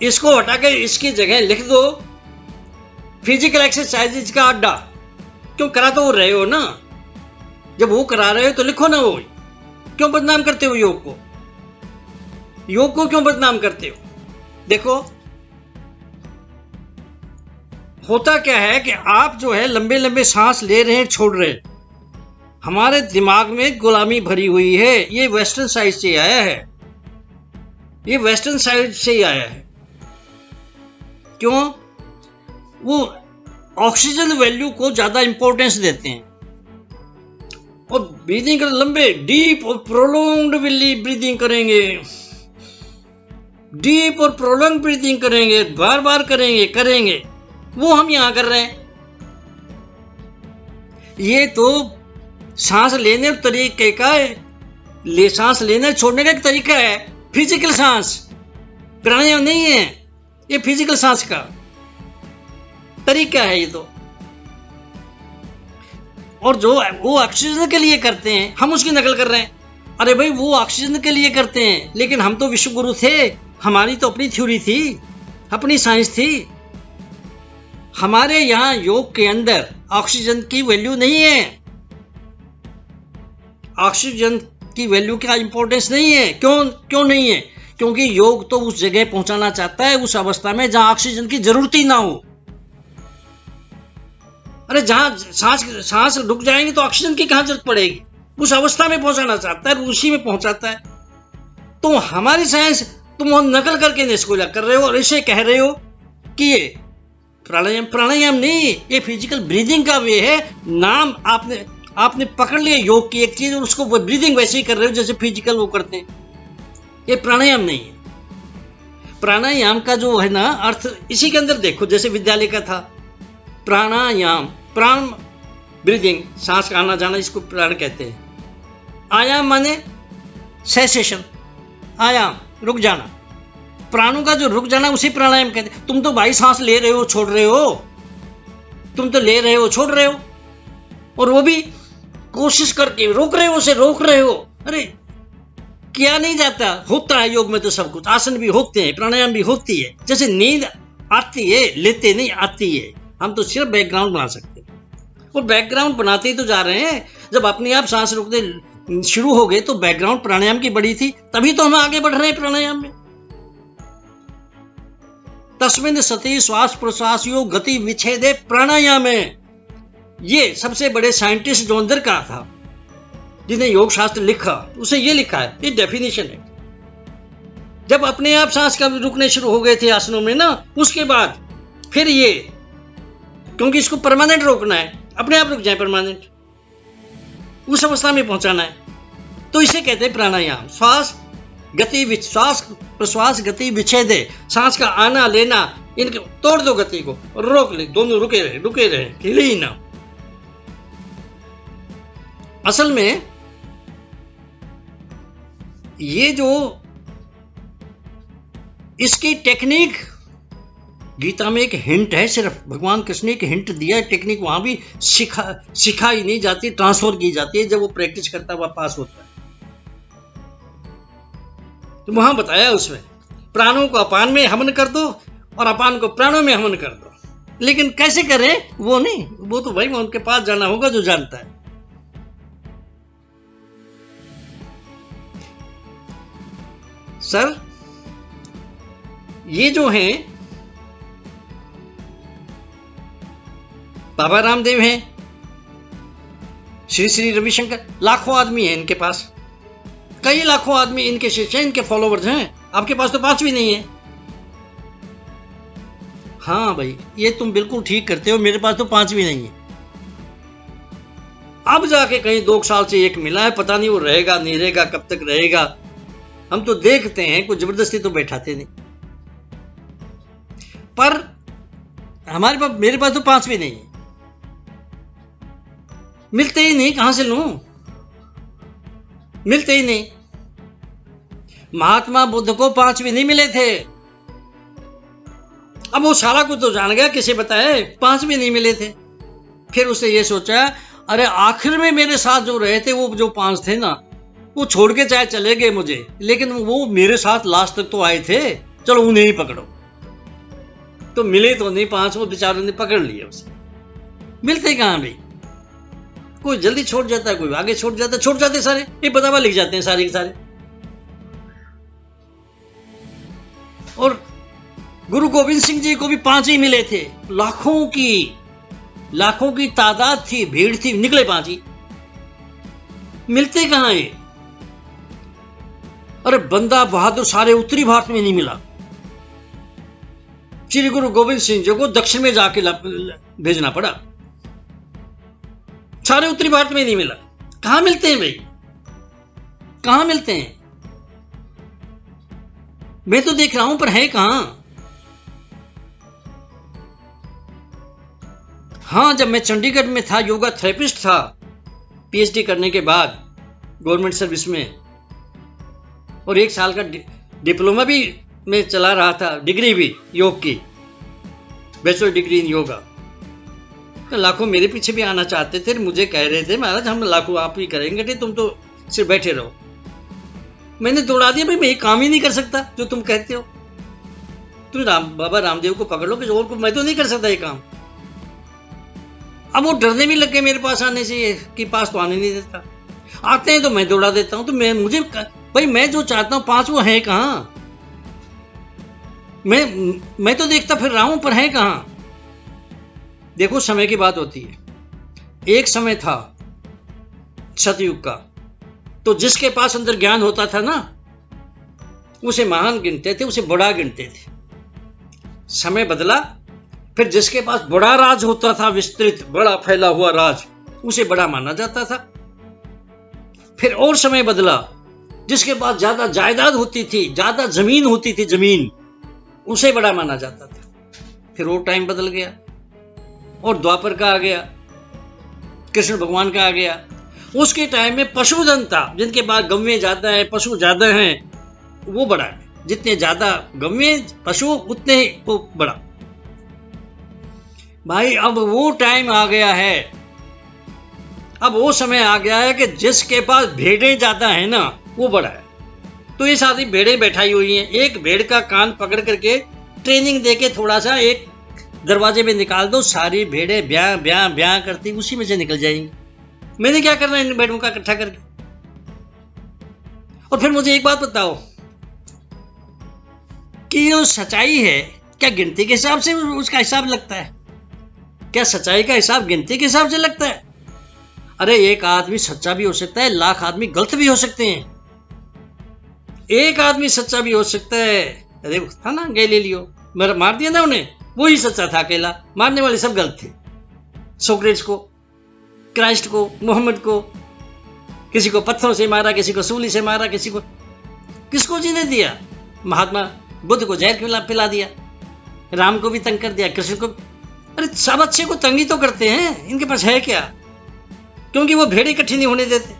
इसको हटा के इसकी जगह लिख दो फिजिकल एक्सरसाइजेज का अड्डा। क्यों करा तो रहे हो ना, जब वो करा रहे हो तो लिखो ना। वो क्यों बदनाम करते हो योग को? योग को क्यों बदनाम करते हो? देखो होता क्या है कि आप जो है लंबे लंबे सांस ले रहे हैं, छोड़ रहे हैं। हमारे दिमाग में गुलामी भरी हुई है। ये वेस्टर्न साइड से आया है, ये वेस्टर्न साइड से ही आया है। क्यों? वो ऑक्सीजन वैल्यू को ज्यादा इंपॉर्टेंस देते हैं, और ब्रीदिंग कर लंबे डीप और प्रोलॉन्ग्ड ब्रीदिंग करेंगे, डीप और प्रोलॉन्ग ब्रीदिंग करेंगे, बार बार करेंगे। वो हम यहां कर रहे हैं। ये तो सांस लेने तरीके का है, सांस लेने छोड़ने का एक तरीका है, फिजिकल सांस, प्राणायाम नहीं है ये, फिजिकल सांस का तरीका है ये तो। और जो वो ऑक्सीजन के लिए करते हैं, हम उसकी नकल कर रहे हैं। अरे भाई वो ऑक्सीजन के लिए करते हैं, लेकिन हम तो विश्वगुरु थे, हमारी तो अपनी थ्योरी थी, अपनी साइंस थी। हमारे यहां योग के अंदर ऑक्सीजन की वैल्यू नहीं है, ऑक्सीजन की वैल्यू का इंपॉर्टेंस नहीं है। क्यों नहीं है? क्योंकि योग तो उस जगह पहुंचाना चाहता है, उस अवस्था में जहां ऑक्सीजन की जरूरत ही ना हो। अरे जहां सांस रुक जाएंगे तो ऑक्सीजन की कहां जरूरत पड़ेगी? उस अवस्था में पहुंचाना चाहता है, उसी में पहुंचाता है। तो हमारी साइंस तुम नकल करके इसको कर रहे हो और इसे कह रहे हो कि ये प्राणायाम नहीं, ये फिजिकल ब्रीदिंग का वे है। नाम आपने पकड़ लिया योग की एक चीज और उसको ब्रीदिंग वैसे ही कर रहे हो जैसे फिजिकल वो करते हैं। ये प्राणायाम नहीं है। प्राणायाम का जो है ना अर्थ इसी के अंदर देखो, जैसे विद्यालय का था प्राणायाम, प्राण ब्रीदिंग, सांस का आना जाना, इसको प्राण कहते हैं। आयाम माने सेसेशन, आयाम रुक जाना, प्राणों का जो रुक जाना उसी प्राणायाम कहते हैं। तुम तो भाई सांस ले रहे हो छोड़ रहे हो, तुम तो ले रहे हो छोड़ रहे हो, और वो भी कोशिश करके रोक रहे हो, उसे रोक रहे हो। अरे किया नहीं जाता, होता है योग में तो सब कुछ। आसन भी होते हैं, प्राणायाम भी होती है, जैसे नींद आती है लेते नहीं आती है। हम तो सिर्फ बैकग्राउंड बना सकते हैं, और बैकग्राउंड बनाते ही तो जा रहे हैं। जब अपने आप सांस रुकने शुरू हो गए तो बैकग्राउंड प्राणायाम की बड़ी थी, तभी तो हम आगे बढ़ रहे हैं प्राणायाम में। तस्मिन् सति श्वास प्रश्वास योग गति विच्छेदे प्राणायाम है। ये सबसे बड़े साइंटिस्ट जो अंदर का था, जिन्हें योग शास्त्र लिखा, उसे ये लिखा है, ये डेफिनेशन है। जब अपने आप सांस का रुकने शुरू हो गए थे आसनों में ना, उसके बाद फिर ये, क्योंकि इसको परमानेंट रोकना है, अपने आप रुक जाए परमानेंट, उस अवस्था में पहुंचाना है, तो इसे कहते हैं प्राणायाम। श्वास प्रश्वास गति विच्छेदे, सांस का आना लेना, इनके तोड़ दो गति को, रोक ले, दोनों रुके रहे, हिले ही ना। असल में ये जो इसकी टेक्निक गीता में एक हिंट है, सिर्फ भगवान कृष्ण ने एक हिंट दिया है, टेक्निक वहां भी सिखाई नहीं जाती, ट्रांसफर की जाती है। जब वो प्रैक्टिस करता है वह पास होता है। तो वहां बताया उसमें, प्राणों को अपान में हवन कर दो और अपान को प्राणों में हवन कर दो। लेकिन कैसे करें वो नहीं, वो तो भाई उनके पास जाना होगा जो जानता है। सर ये जो हैं बाबा रामदेव हैं, श्री श्री रविशंकर, लाखों आदमी हैं इनके पास, कई लाखों आदमी इनके शिष्य हैं, इनके फॉलोवर्स हैं। आपके पास तो 5 भी नहीं है। हाँ भाई, ये तुम बिल्कुल ठीक करते हो, मेरे पास तो 5 भी नहीं है। अब जाके कहीं 2 साल से एक मिला है, पता नहीं वो रहेगा नहीं रहेगा, कब तक रहेगा। हम तो देखते हैं, कोई जबरदस्ती तो बैठाते नहीं। पर हमारे पास, मेरे पास तो 5 भी नहीं है, मिलते ही नहीं, कहां से लूं, मिलते ही नहीं। महात्मा बुद्ध को 5 भी नहीं मिले थे। अब वो सारा कुछ तो जान गया, किसे बताए, 5 भी नहीं मिले थे। फिर उसने ये सोचा, अरे आखिर में मेरे साथ जो रहे थे, वो जो 5 थे ना, वो छोड़ के चाहे चले गए मुझे, लेकिन वो मेरे साथ लास्ट तक तो आए थे, चलो उन्हें ही पकड़ो। तो मिले तो नहीं 5, वो बेचारों ने पकड़ लिया उसे। मिलते कहां भाई, कोई जल्दी छोड़ जाता है, कोई आगे छोड़ जाता है, छोड़ जाते सारे, ये बतावा लिख जाते हैं सारे के सारे। और गुरु गोविंद सिंह जी को भी 5 ही मिले थे, लाखों की तादाद थी, भीड़ थी, निकले 5 ही। मिलते कहां ये? अरे बंदा बहादुर सारे उत्तरी भारत में नहीं मिला, श्री गुरु गोविंद सिंह जी को दक्षिण में जाके भेजना पड़ा, सारे उत्तरी भारत में नहीं मिला। कहां मिलते हैं भाई, कहां मिलते हैं? मैं तो देख रहा हूं, पर है कहां? हाँ, जब मैं चंडीगढ़ में था, योगा थेरेपिस्ट था, पीएचडी करने के बाद गवर्नमेंट सर्विस में, और 1 साल का डिप्लोमा भी मैं चला रहा था, डिग्री भी योग की, बैचलर डिग्री इन योगा। तो लाखों मेरे पीछे भी आना चाहते थे, मुझे कह रहे थे, महाराज हम लाखों आप ही करेंगे, नहीं तुम तो सिर्फ बैठे रहो। मैंने दौड़ा दिया, भाई मैं ये काम ही नहीं कर सकता जो तुम कहते हो। तुम बाबा रामदेव को पकड़ लो, कि और को मैं तो नहीं कर सकता ये काम। अब वो डरने भी लग गए मेरे पास आने से, कि पास तो आने नहीं देता, आते हैं तो मैं दौड़ा देता हूं। तो भाई मैं जो चाहता हूं 5, वो है कहां? मैं तो देखता फिर रहा हूं, पर है कहां? देखो समय की बात होती है। एक समय था सतयुग का, तो जिसके पास अंदर ज्ञान होता था ना, उसे महान गिनते थे, उसे बड़ा गिनते थे। समय बदला, फिर जिसके पास बड़ा राज होता था, विस्तृत बड़ा फैला हुआ राज, उसे बड़ा माना जाता था। फिर और समय बदला, जिसके पास ज्यादा जायदाद होती थी, ज्यादा जमीन होती थी, जमीन, उसे बड़ा माना जाता था। फिर वो टाइम बदल गया और द्वापर का आ गया, कृष्ण भगवान का आ गया। उसके टाइम में पशुधन था, जिनके पास गव्वे ज्यादा है, पशु ज्यादा हैं, वो बड़ा है। जितने ज्यादा गव्वे पशु, उतने ही वो बड़ा। भाई अब वो टाइम आ गया है, अब वो समय आ गया है कि जिसके पास भेड़ें ज्यादा है ना, वो बड़ा है। तो ये सारी भेड़ें बैठाई हुई हैं, एक भेड़ का कान पकड़ करके ट्रेनिंग देके थोड़ा सा एक दरवाजे में निकाल दो, सारी भेड़ें ब्याह ब्याह ब्याह करती उसी में से निकल जाएंगी। मैंने क्या करना इन भेड़ों का इकट्ठा करके? और फिर मुझे एक बात बताओ कि ये सच्चाई है, क्या गिनती के हिसाब से उसका हिसाब लगता है? क्या सच्चाई का हिसाब गिनती के हिसाब से लगता है? अरे एक आदमी सच्चा भी हो सकता है, लाख आदमी गलत भी हो सकते हैं। एक आदमी सच्चा भी हो सकता है। अरे था ना गैलीलियो, मार दिया ना उन्हें, वो ही सच्चा था अकेला, मारने वाले सब गलत थे। सोक्रेट्स को, क्राइस्ट को, मोहम्मद को, किसी को पत्थरों से मारा, किसी को सूली से मारा, किसको जीने दिया? महात्मा बुद्ध को जहर पिला दिया, राम को भी तंग कर दिया, कृष्ण को। अरे सब अच्छे को तंग ही तो करते हैं, इनके पास है क्या? क्योंकि वो भेड़े इकट्ठी नहीं होने देते,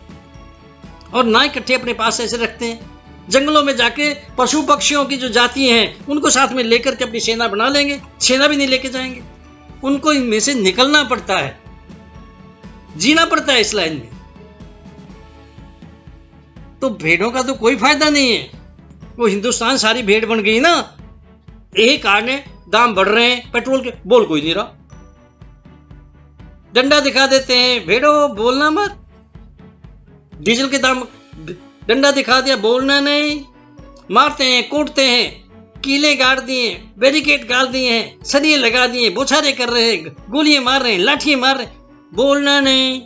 और ना इकट्ठे अपने पास ऐसे रखते हैं। जंगलों में जाके पशु पक्षियों की जो जाति हैं उनको साथ में लेकर के अपनी सेना बना लेंगे, सेना भी नहीं लेके जाएंगे। उनको इनमें से निकलना पड़ता है, जीना पड़ता है इस लाइन में। तो भेड़ों का तो कोई फायदा नहीं है। वो हिंदुस्तान सारी भेड़ बन गई ना, यही कारण है दाम बढ़ रहे हैं पेट्रोल के, बोल कोई नहीं रहा, डंडा दिखा देते हैं, भेड़ो बोलना मत। डीजल के दाम, डंडा दिखा दिया, बोलना नहीं, मारते हैं, कूटते हैं, कीले गाड़ दिए, बैरिकेड गाड़ दिए हैं, सरिये लगा दिए, बौछारे कर रहे हैं, गोलियां मार रहे हैं, लाठियां मार रहे हैं, बोलना नहीं,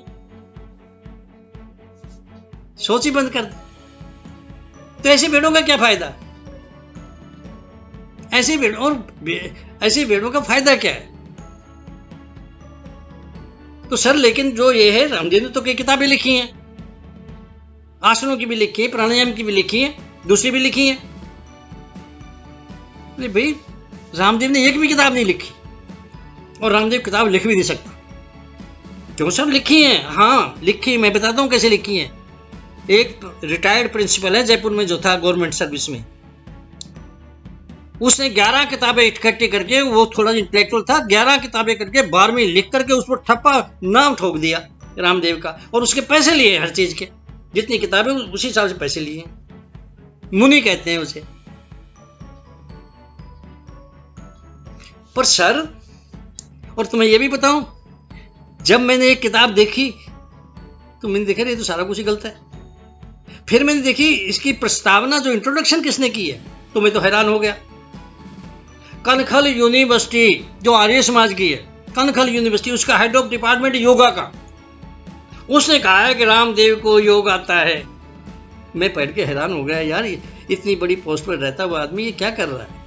सोच ही बंद कर दे। तो ऐसे भेड़ों का क्या फायदा? ऐसे भेड़ों का फायदा क्या है? तो सर लेकिन जो ये है, रामदेव ने तो कई किताबें लिखी हैं, आसनों की भी लिखी है, प्राणायाम की भी लिखी है, दूसरी भी लिखी है। भाई रामदेव ने एक भी किताब नहीं लिखी, और रामदेव किताब लिख भी नहीं सकता। क्यों सर? लिखी है, हाँ लिखी, मैं बताता हूं कैसे लिखी है। एक रिटायर्ड प्रिंसिपल है जयपुर में जो था गवर्नमेंट सर्विस में, उसने 11 किताबें इकट्ठी करके, वो थोड़ा इंटेलेक्चुअल था, 11 किताबें करके 12वीं लिख करके उस पर ठप्पा नाम ठोक दिया रामदेव का, और उसके पैसे लिए हर चीज के, जितनी किताबें उसी हिसाब से पैसे लिए। मुनि कहते हैं उसे। पर सर, और तुम्हें यह भी बताऊं, जब मैंने एक किताब देखी तो मैंने देखा ये तो सारा कुछ ही गलत है। फिर मैंने देखी इसकी प्रस्तावना, जो इंट्रोडक्शन किसने की है, तो मैं तो हैरान हो गया। कनखल यूनिवर्सिटी जो आर्य समाज की है, कनखल यूनिवर्सिटी, उसका हेड ऑफ डिपार्टमेंट योगा का, उसने कहा है कि रामदेव को योग आता है। मैं पढ़ के हैरान हो गया, यार इतनी बड़ी पोस्ट पर रहता हुआ आदमी ये क्या कर रहा है।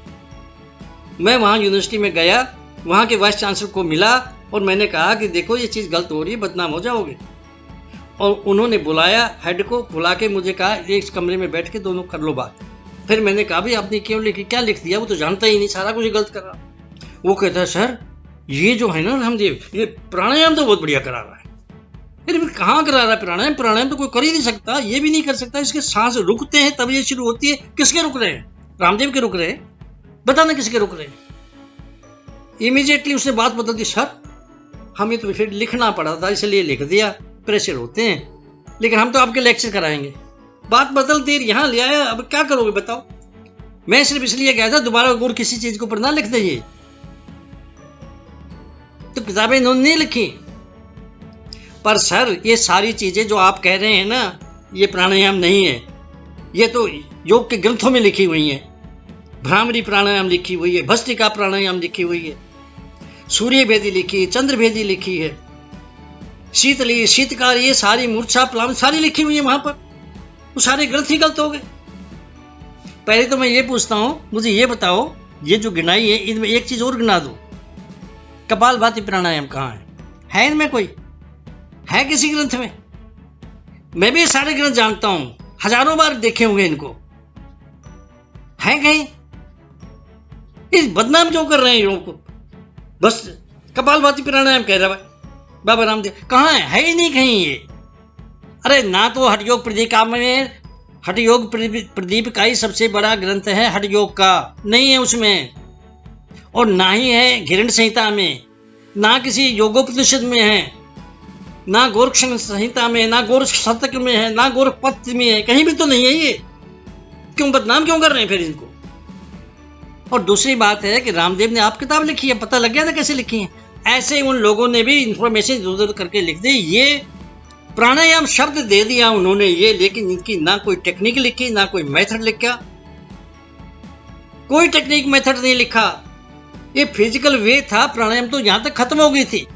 मैं वहां यूनिवर्सिटी में गया, वहां के वाइस चांसलर को मिला और मैंने कहा कि देखो ये चीज गलत हो रही है, बदनाम हो जाओगे। और उन्होंने बुलाया, हेड को बुला के मुझे कहा एक कमरे में बैठ के दोनों कर लो बात। फिर मैंने कहा भाई आपने क्यों लिखी, क्या लिख दिया, वो तो जानता ही नहीं, सारा कुछ गलत कर रहा। वो कहता है सर ये जो है ना रामदेव, ये प्राणायाम तो बहुत बढ़िया करा रहा है। फिर कहाँ करा रहा है प्राणायाम? प्राणायाम तो कोई कर ही नहीं सकता, ये भी नहीं कर सकता, इसके सांस रुकते हैं तब ये शुरू होती है। किसके रुक रहे हैं? रामदेव के रुक रहे हैं, बताना किसके रुक रहे हैं। इमीडिएटली उसने बात बदल दी, सर हमें तो फिर लिखना पड़ा था इसलिए लिख दिया, प्रेशर होते हैं, लेकिन हम तो आपके लेक्चर कराएंगे। बात बदल देर यहां ले आया, अब क्या करोगे बताओ। मैं सिर्फ इसलिए गया था दोबारा और किसी चीज के ऊपर ना लिख दीजिए। तो किताबें इन्होंने नहीं लिखी। पर सर ये सारी चीजें जो आप कह रहे हैं ना, ये प्राणायाम नहीं है, ये तो योग के ग्रंथों में लिखी हुई है। भ्रामरी प्राणायाम लिखी हुई है, भस्त्रिका प्राणायाम लिखी हुई है, सूर्य भेदी लिखी है, चंद्र भेदी लिखी है, शीतली, शीतकार, ये सारी मूर्छा प्लावन सारी लिखी हुई है वहां पर। वो सारे ग्रंथ ही गलत हो गए। पहले तो मैं ये पूछता हूं, मुझे ये बताओ, ये जो गिनाई है इनमें एक चीज और गिना दो, कपालभाति प्राणायाम कहाँ है इनमें? कोई है किसी ग्रंथ में? मैं भी सारे ग्रंथ जानता हूं, हजारों बार देखे होंगे इनको, है कहीं? इस बदनाम क्यों कर रहे हैं योग को? बस कपालभाति प्राणायाम कह रहा है बाबा रामदेव, कहाँ है ही नहीं कहीं ये। अरे ना तो हठयोग प्रदीपिका में, हठयोग प्रदीप का ही सबसे बड़ा ग्रंथ है हठयोग का, नहीं है उसमें, और ना ही है घिरण संहिता में, ना किसी योगोपनिषद में है, ना गोरख संहिता में, ना गोरख शतक में है, ना गोरखपत्र में है, कहीं भी तो नहीं है ये। क्यों बदनाम क्यों कर रहे हैं फिर इनको? और दूसरी बात है कि रामदेव ने आप किताब लिखी है, पता लग गया ना कैसे लिखी है। ऐसे उन लोगों ने भी इंफॉर्मेशन इधर उधर करके लिख दी, ये प्राणायाम शब्द दे दिया उन्होंने ये, लेकिन इनकी ना कोई टेक्निक लिखी, ना कोई मेथड लिखा, कोई टेक्निक मेथड नहीं लिखा। ये फिजिकल वे था, प्राणायाम तो यहां तक खत्म हो गई थी।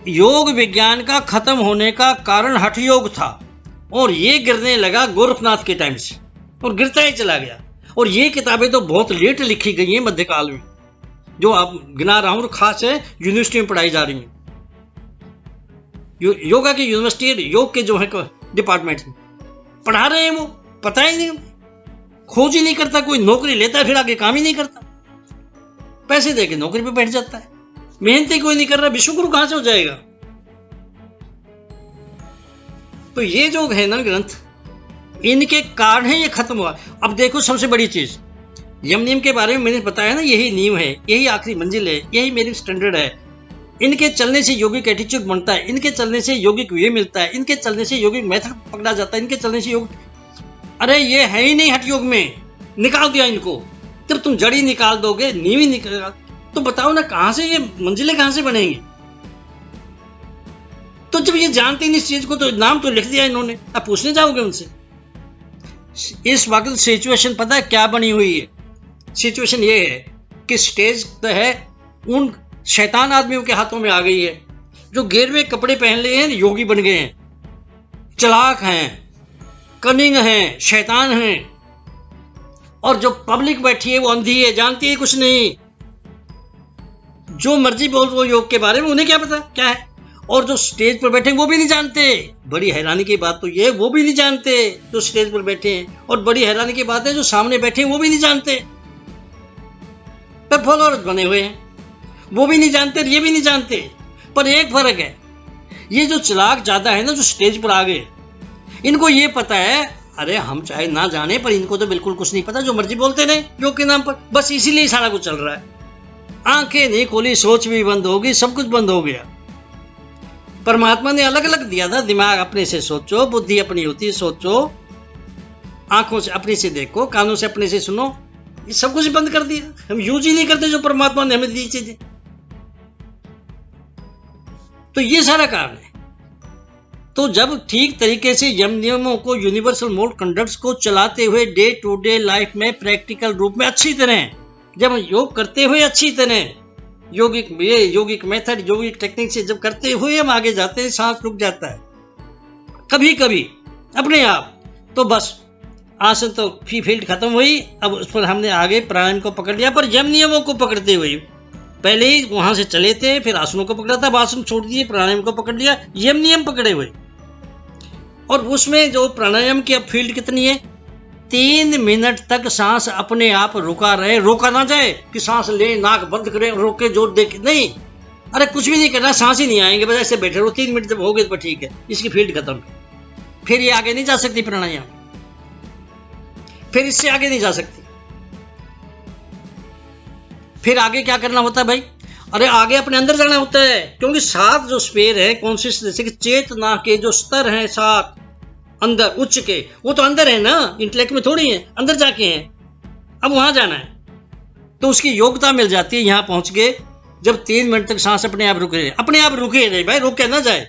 योग विज्ञान का खत्म होने का कारण हठ योग था, और ये गिरने लगा गोरखनाथ के टाइम से, और गिरता ही चला गया। और ये किताबें तो बहुत लेट लिखी गई हैं मध्यकाल में, जो आप गिना रहा हूं, और खास है यूनिवर्सिटी में पढ़ाई जा रही है। योगा की यूनिवर्सिटी, योग के जो है डिपार्टमेंट में पढ़ा रहे हैं, वो पता ही नहीं, खोज ही नहीं करता कोई, नौकरी लेता है फिर आगे काम ही नहीं करता, पैसे देके नौकरी पे बैठ जाता है, मेहनत ही कोई नहीं कर रहा, विश्वगुरु कहां से हो जाएगा। तो ये जो है ना ग्रंथ, इनके कारण है ये खत्म हुआ। अब देखो सबसे बड़ी चीज, यम नियम के बारे में मैंने बताया ना, यही नींव है, यही आखिरी मंजिल है, यही मेरी स्टैंडर्ड है। इनके चलने से यौगिक एटीट्यूड बनता है, इनके चलने से यौगिक वे मिलता है, इनके चलने से यौगिक मेथड पकड़ा जाता है, इनके चलने से योग, अरे ये है ही नहीं हठ योग में, निकाल दिया इनको। जब तुम जड़ी निकाल दोगे, नींव ही निकाल, तो बताओ ना कहां से ये मंजिलें कहां से बनेंगी। तो जब ये जानते हैं इस चीज को, तो नाम तो लिख दिया इन्होंने, अब पूछने जाओगे उनसे। इस वक्त सिचुएशन पता है क्या बनी हुई है? सिचुएशन ये है कि स्टेज तो है उन शैतान आदमियों के हाथों में आ गई है, जो गेरुए कपड़े पहन लिए हैं, योगी बन गए हैं, चालाक हैं, कनिंग हैं, शैतान हैं। और जो पब्लिक बैठी है वो अंधी है, जानती है कुछ नहीं, जो मर्जी बोल वो योग के बारे में, उन्हें क्या पता क्या है। और जो स्टेज पर बैठे वो भी नहीं जानते। बड़ी हैरानी की बात तो ये, वो भी नहीं जानते जो स्टेज पर बैठे हैं। और बड़ी हैरानी की बात है जो सामने बैठे हैं वो भी नहीं जानते, पर फॉलोअर्स बने हुए हैं, वो भी नहीं जानते, ये भी नहीं जानते। पर एक फर्क है, ये जो चालाक ज्यादा है ना, जो स्टेज पर आ गए, इनको ये पता है, अरे हम चाहे ना जाने पर इनको तो बिल्कुल कुछ नहीं पता, जो मर्जी बोलते रहे योग के नाम पर, बस इसीलिए सारा कुछ चल रहा है। आंखें नहीं खोली, सोच भी बंद होगी, सब कुछ बंद हो गया। परमात्मा ने अलग अलग दिया था, दिमाग अपने से सोचो, बुद्धि अपनी होती है सोचो, आंखों से अपने से देखो, कानों से अपने से सुनो, ये सब कुछ बंद कर दिया। हम यूज ही नहीं करते जो परमात्मा ने हमें दी चीजें। तो ये सारा कारण है। तो जब ठीक तरीके से यम नियमों को, यूनिवर्सल मोड कंडक्ट्स को चलाते हुए डे टू डे लाइफ में प्रैक्टिकल रूप में अच्छी तरह, जब योग करते हुए अच्छी तरह यौगिक मेथड, यौगिक टेक्निक से जब करते हुए हम आगे जाते हैं, सांस रुक जाता है कभी कभी अपने आप, तो बस आसन तो फील्ड खत्म हुई। अब उस पर हमने आगे प्राणायाम को पकड़ लिया, पर यम नियमों को पकड़ते हुए, पहले ही वहां से चले थे, फिर आसनों को पकड़ा था, आसन छोड़ दिए, प्राणायाम को पकड़ लिया, यम नियम पकड़े हुए। और उसमें जो प्राणायाम की अब फील्ड कितनी है, 3 मिनट तक सांस अपने आप रुका रहे, रोका ना जाए कि सांस ले, नाक बंद करें, रोके जोर दे, नहीं, अरे कुछ भी नहीं करना, सांस ही नहीं आएंगे, बस ऐसे बैठे रहो। 3 मिनट जब हो गए तो ठीक है, इसकी फील्ड खत्म। फिर ये आगे नहीं जा सकती प्राणायाम, फिर इससे आगे नहीं जा सकती। फिर आगे क्या करना होता है भाई? अरे आगे अपने अंदर जाना होता है, क्योंकि 7 जो स्पेयर है कॉन्शियसनेस के, चेतना के जो स्तर हैं 7 अंदर उच्च के, वो तो अंदर है ना, इंटेलेक्ट में थोड़ी है, अंदर जाके हैं। अब वहां जाना है तो उसकी योग्यता मिल जाती है। यहां पहुंच गए जब 3 मिनट तक सांस अपने आप रुके, अपने आप रुके नहीं भाई, रुके ना जाए।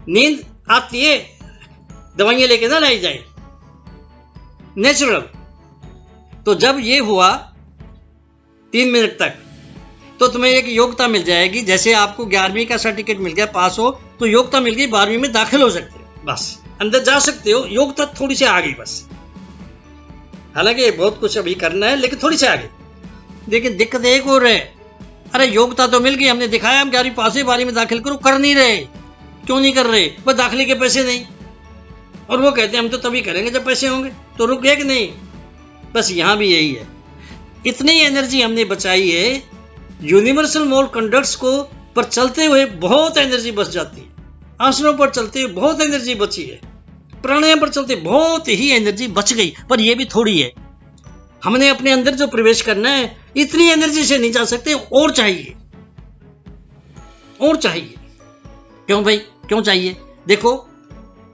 नींद आती है, दवाइयां लेके ना लाई जाए, नेचुरल। तो जब ये हुआ 3 मिनट तक, तो तुम्हें एक योग्यता मिल जाएगी। जैसे आपको 11वीं का सर्टिफिकेट मिल गया, पास हो, तो योग्यता मिल गई, 12वीं में दाखिल हो सकते हो, बस अंदर जा सकते हो। योग्यता थोड़ी सी आ गई बस, हालांकि बहुत कुछ अभी करना है, लेकिन थोड़ी सी आ गई। लेकिन दिक्कत एक और है, अरे योग्यता तो मिल गई, हमने दिखाया हम 11वीं पास है, 12वीं में दाखिल करो, कर नहीं रहे। क्यों नहीं कर रहे? बस दाखिले के पैसे नहीं, और वो कहते हैं हम तो तभी करेंगे जब पैसे होंगे। तो रुक गए कि नहीं? बस यहां भी यही है, इतनी एनर्जी हमने बचाई है। यूनिवर्सल मोड कंडक्ट्स को पर चलते हुए बहुत एनर्जी बच जाती है, आसनों पर चलते हुए बहुत एनर्जी बची है, प्राणायाम पर चलते बहुत ही एनर्जी बच गई। पर यह भी थोड़ी है, हमने अपने अंदर जो प्रवेश करना है, इतनी एनर्जी से नहीं जा सकते, और चाहिए, और चाहिए। क्यों भाई, क्यों चाहिए? देखो,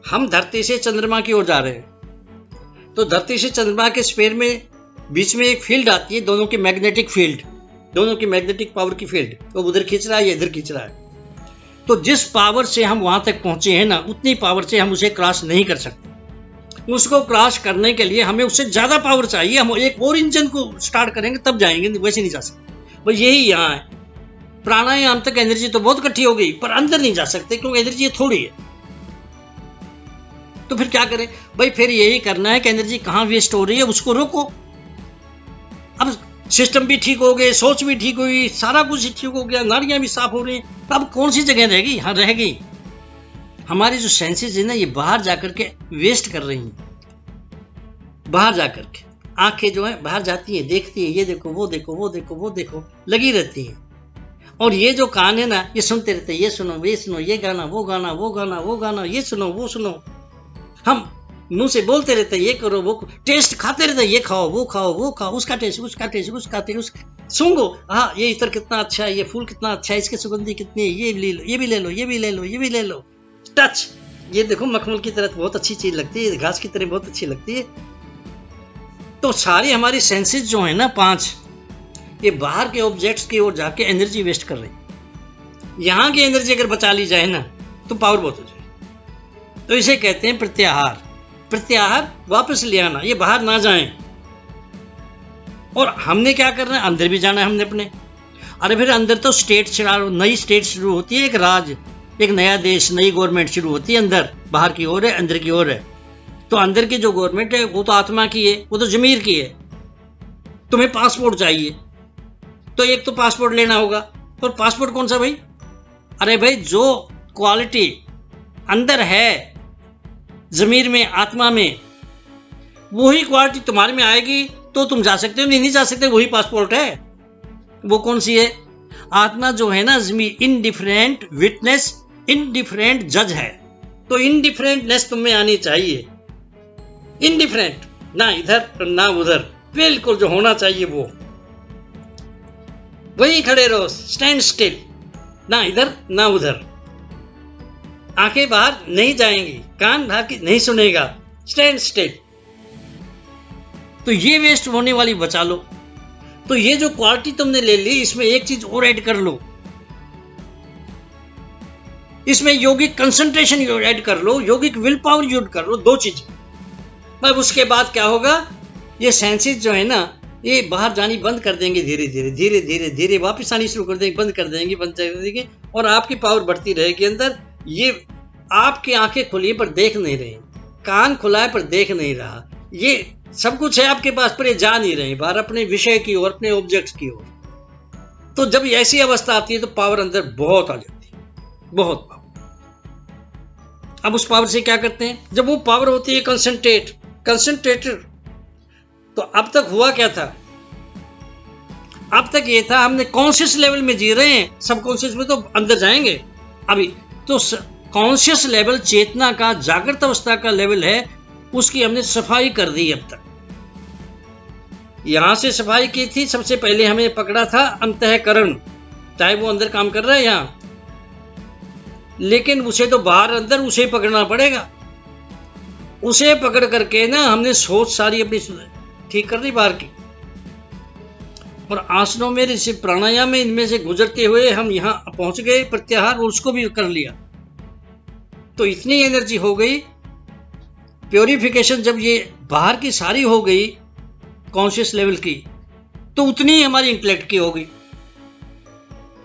हम धरती से चंद्रमा की ओर जा रहे हैं, तो धरती से चंद्रमा के स्फीयर में बीच में एक फील्ड आती है, दोनों की मैग्नेटिक फील्ड, दोनों की मैग्नेटिक पावर की फील्ड, वो उधर खींच रहा है, ये इधर खींच रहा है। तो जिस पावर से हम वहां तक पहुंचे हैं ना, उतनी पावर से हम उसे क्रॉस नहीं कर सकते। उसको क्रॉस करने के लिए हमें उससे ज्यादा पावर चाहिए, हम एक और इंजन को स्टार्ट करेंगे तब जाएंगे, वैसे नहीं जा सकते। बस यही यहाँ है। प्राणायाम तक एनर्जी तो बहुत इकट्ठी हो गई, पर अंदर नहीं जा सकते क्योंकि एनर्जी थोड़ी है। तो फिर क्या करें भाई? फिर यही करना है कि एनर्जी कहां वेस्ट हो रही है उसको रोको। अब सिस्टम भी ठीक हो गए, सोच भी ठीक हुई, सारा कुछ ठीक हो गया, नाड़ियां भी साफ हो रही हैं, अब कौन सी जगह रहेगी? हाँ रहेगी, हमारी जो सेंसेस है ना, ये बाहर जाकर के वेस्ट कर रही हैं। बाहर जाकर के आंखें जो है बाहर जाती हैं, देखती है, ये देखो, वो देखो, वो देखो, वो देखो, लगी रहती है। और ये जो कान है ना, ये सुनते रहते हैं, ये सुनो, ये सुनो, ये गाना, वो गाना, वो गाना, वो गाना, ये सुनो, वो सुनो। हम मुंह से बोलते रहते ये करो वो टेस्ट खाते रहते, ये खाओ वो खाओ वो खाओ, उसका टेस्ट उसका टेस्ट उसका टेस्ट, सूंघो, हाँ ये इतर कितना अच्छा है, ये फूल कितना अच्छा है, इसकी सुगंधी कितनी है, ये ले लो ये भी ले लो ये भी ले लो ये भी ले लो। टच, ये देखो मखमल की तरह बहुत अच्छी चीज लगती है, घास की तरह बहुत अच्छी लगती है। तो सारी हमारी सेंसेस जो है ना 5, ये बाहर के ऑब्जेक्ट्स की ओर जाके एनर्जी वेस्ट कर रही। यहाँ की एनर्जी अगर बचा ली जाए ना तो पावर बहुत हो जाए। तो इसे कहते हैं प्रत्याहार। प्रत्याहार वापस ले आना, ये बाहर ना जाएं। और हमने क्या करना है, अंदर भी जाना है हमने अपने। अरे फिर अंदर तो स्टेट नई स्टेट शुरू होती है, एक राज, एक नया देश, नई गवर्नमेंट शुरू होती है अंदर, बाहर की ओर है अंदर की ओर है। तो अंदर की जो गवर्नमेंट है वो तो आत्मा की है, वो तो जमीर की है। तुम्हें पासपोर्ट चाहिए तो एक तो पासपोर्ट लेना होगा, और पासपोर्ट कौन सा भाई? अरे भाई जो क्वालिटी अंदर है जमीर में, आत्मा में, वही क्वालिटी तुम्हारे में आएगी तो तुम जा सकते हो, नहीं जा सकते, वही पासपोर्ट है। वो कौन सी है? आत्मा जो है ना जमीर, इनडिफरेंट विटनेस, इनडिफरेंट जज है। तो इनडिफरेंटनेस तुम में आनी चाहिए, इनडिफरेंट, ना इधर ना उधर, बिल्कुल जो होना चाहिए वो। वहीं खड़े रहो, स्टैंड स्टिल, ना इधर ना उधर, आंखें बाहर नहीं जाएंगी, कान बाहर की नहीं सुनेगा, स्टैंड स्टिल। तो ये वेस्ट होने वाली बचा लो। तो ये जो क्वालिटी तुमने ले ली, इसमें एक चीज और ऐड कर लो, इसमें योगिक कंसंट्रेशन ऐड कर लो, योगिक विल पावर यूज कर लो, 2 चीज। अब उसके बाद क्या होगा, ये सेंसेस जो है ना ये बाहर जानी बंद कर देंगे, धीरे धीरे धीरे धीरे धीरे वापस आनी शुरू कर देंगे, बंद कर देंगे, और आपकी पावर बढ़ती रहेगी अंदर। ये आपकी आंखें खुली पर देख नहीं रही, कान खुला है पर देख नहीं रहा, ये सब कुछ है आपके पास पर ये जा नहीं रहे बाहर अपने विषय की ओर, अपने ऑब्जेक्ट्स की ओर। तो जब ऐसी अवस्था आती है तो पावर अंदर बहुत आ जाती है, बहुत पावर। अब उस पावर से क्या करते हैं, जब वो पावर होती है कंसंट्रेटेड। तो अब तक हुआ क्या था, अब तक ये था हमने कॉन्शियस लेवल में जी रहे हैं, सबकॉन्शियस में तो अंदर जाएंगे अभी। तो कॉन्शियस लेवल, चेतना का, जागृत अवस्था का लेवल है, उसकी हमने सफाई कर दी। अब तक यहां से सफाई की थी, सबसे पहले हमें पकड़ा था अंतःकरण, चाहे वो अंदर काम कर रहा है यहां, लेकिन उसे तो बाहर अंदर उसे पकड़ना पड़ेगा। उसे पकड़ करके ना हमने सोच सारी अपनी ठीक कर दी बाहर की, और आसनों में, ऋषि प्राणायाम में, इनमें से गुजरते हुए हम यहां पहुंच गए प्रत्याहार, और उसको भी कर लिया। तो इतनी एनर्जी हो गई, प्योरिफिकेशन जब ये बाहर की सारी हो गई कॉन्शियस लेवल की, तो उतनी हमारी इंटेलेक्ट की होगी।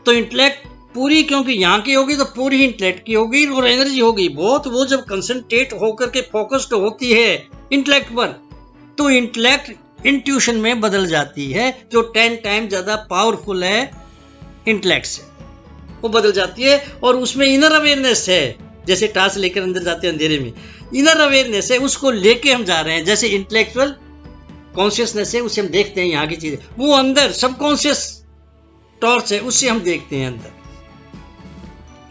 तो इंटेलेक्ट पूरी, क्योंकि यहां की होगी तो पूरी इंटेलेक्ट की होगी, और एनर्जी होगी बहुत। वो जब कंसंट्रेट होकर के फोकस्ड होती है इंटेलेक्ट पर, तो इंटेलेक्ट इंट्यूशन में बदल जाती है, जो 10 टाइम ज्यादा पावरफुल है इंटेलेक्ट से, वो बदल जाती है। और उसमें इनर अवेयरनेस है, जैसे टार्च लेकर अंदर जाते हैं अंधेरे में, इनर अवेयरनेस है, उसको लेके हम जा रहे हैं। जैसे इंटेलेक्चुअल कॉन्शियसनेस है, उससे हम देखते हैं यहाँ की चीजें, वो अंदर सबकॉन्शियस टॉर्च है, उससे हम देखते हैं अंदर।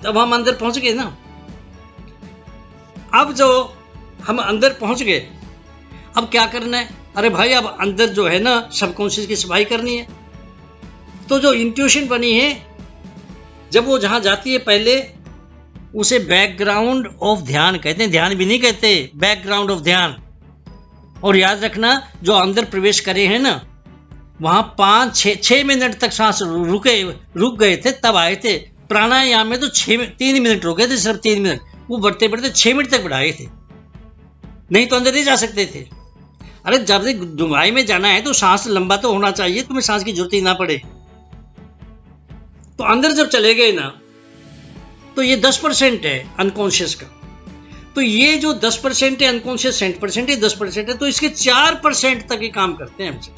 तब हम अंदर पहुंच गए ना। अब जो हम अंदर पहुंच गए, अब क्या करना है? अरे भाई अब अंदर जो है ना सबकॉन्शियस की सफाई करनी है। तो जो इंट्यूशन बनी है, जब वो जहां जाती है पहले उसे बैकग्राउंड ऑफ ध्यान कहते हैं, ध्यान भी नहीं कहते, बैकग्राउंड ऑफ ध्यान। और याद रखना जो अंदर प्रवेश करे हैं ना, वहां 5-6 मिनट तक सांस रुक गए थे, तब आए थे। प्राणायाम में तो 3 मिनट रुके थे, सिर्फ 3 मिनट, वो बढ़ते बढ़ते 6 मिनट तक बढ़ाए थे, नहीं तो अंदर नहीं जा सकते थे। अरे जब डुंगाई में जाना है तो सांस लंबा तो होना चाहिए, तुम्हें सांस की जरूरत ही ना पड़े। तो अंदर जब चले गए ना, तो ये 10% है अनकॉन्शियस का। तो ये जो 10% है अनकॉन्शियस, 100% है, 10% है, तो इसके 4% तक ही काम करते हैं हमसे,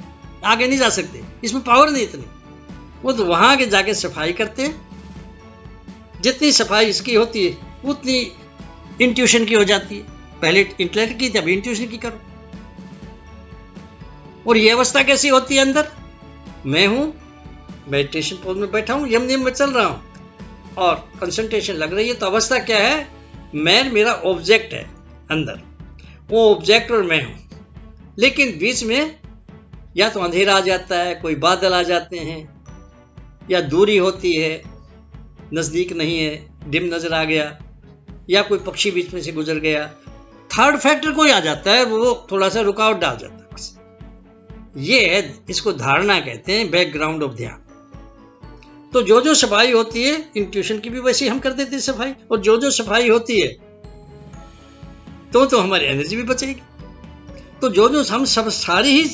आगे नहीं जा सकते, इसमें पावर नहीं इतनी। वो तो वहां आगे जाके सफाई करते हैं। जितनी सफाई इसकी होती है उतनी इंट्यूशन की हो जाती है। पहले इंटेलेक्ट की थी, अब इंट्यूशन की करो। और ये अवस्था कैसी होती है अंदर? मैं हूं, मेडिटेशन पोज में बैठा हूं, यम नियम में चल रहा हूं और कंसंट्रेशन लग रही है, तो अवस्था क्या है? मैं मेरा ऑब्जेक्ट है अंदर, वो ऑब्जेक्ट और मैं हूं, लेकिन बीच में या तो अंधेरा आ जाता है, कोई बादल आ जाते हैं, या दूरी होती है, नजदीक नहीं है, डिम नजर आ गया, या कोई पक्षी बीच में से गुजर गया, थर्ड फैक्टर कोई आ जाता है, वो थोड़ा सा रुकावट डाल जाता है बस। ये है, इसको धारणा कहते हैं, बैकग्राउंड ऑफ ध्यान। तो जो जो सफाई होती है इंट्यूशन की भी वैसे हम कर देते हैं सफाई, और जो जो सफाई होती है तो हमारी एनर्जी भी बचेगी। तो जो जो हम सब सारी ही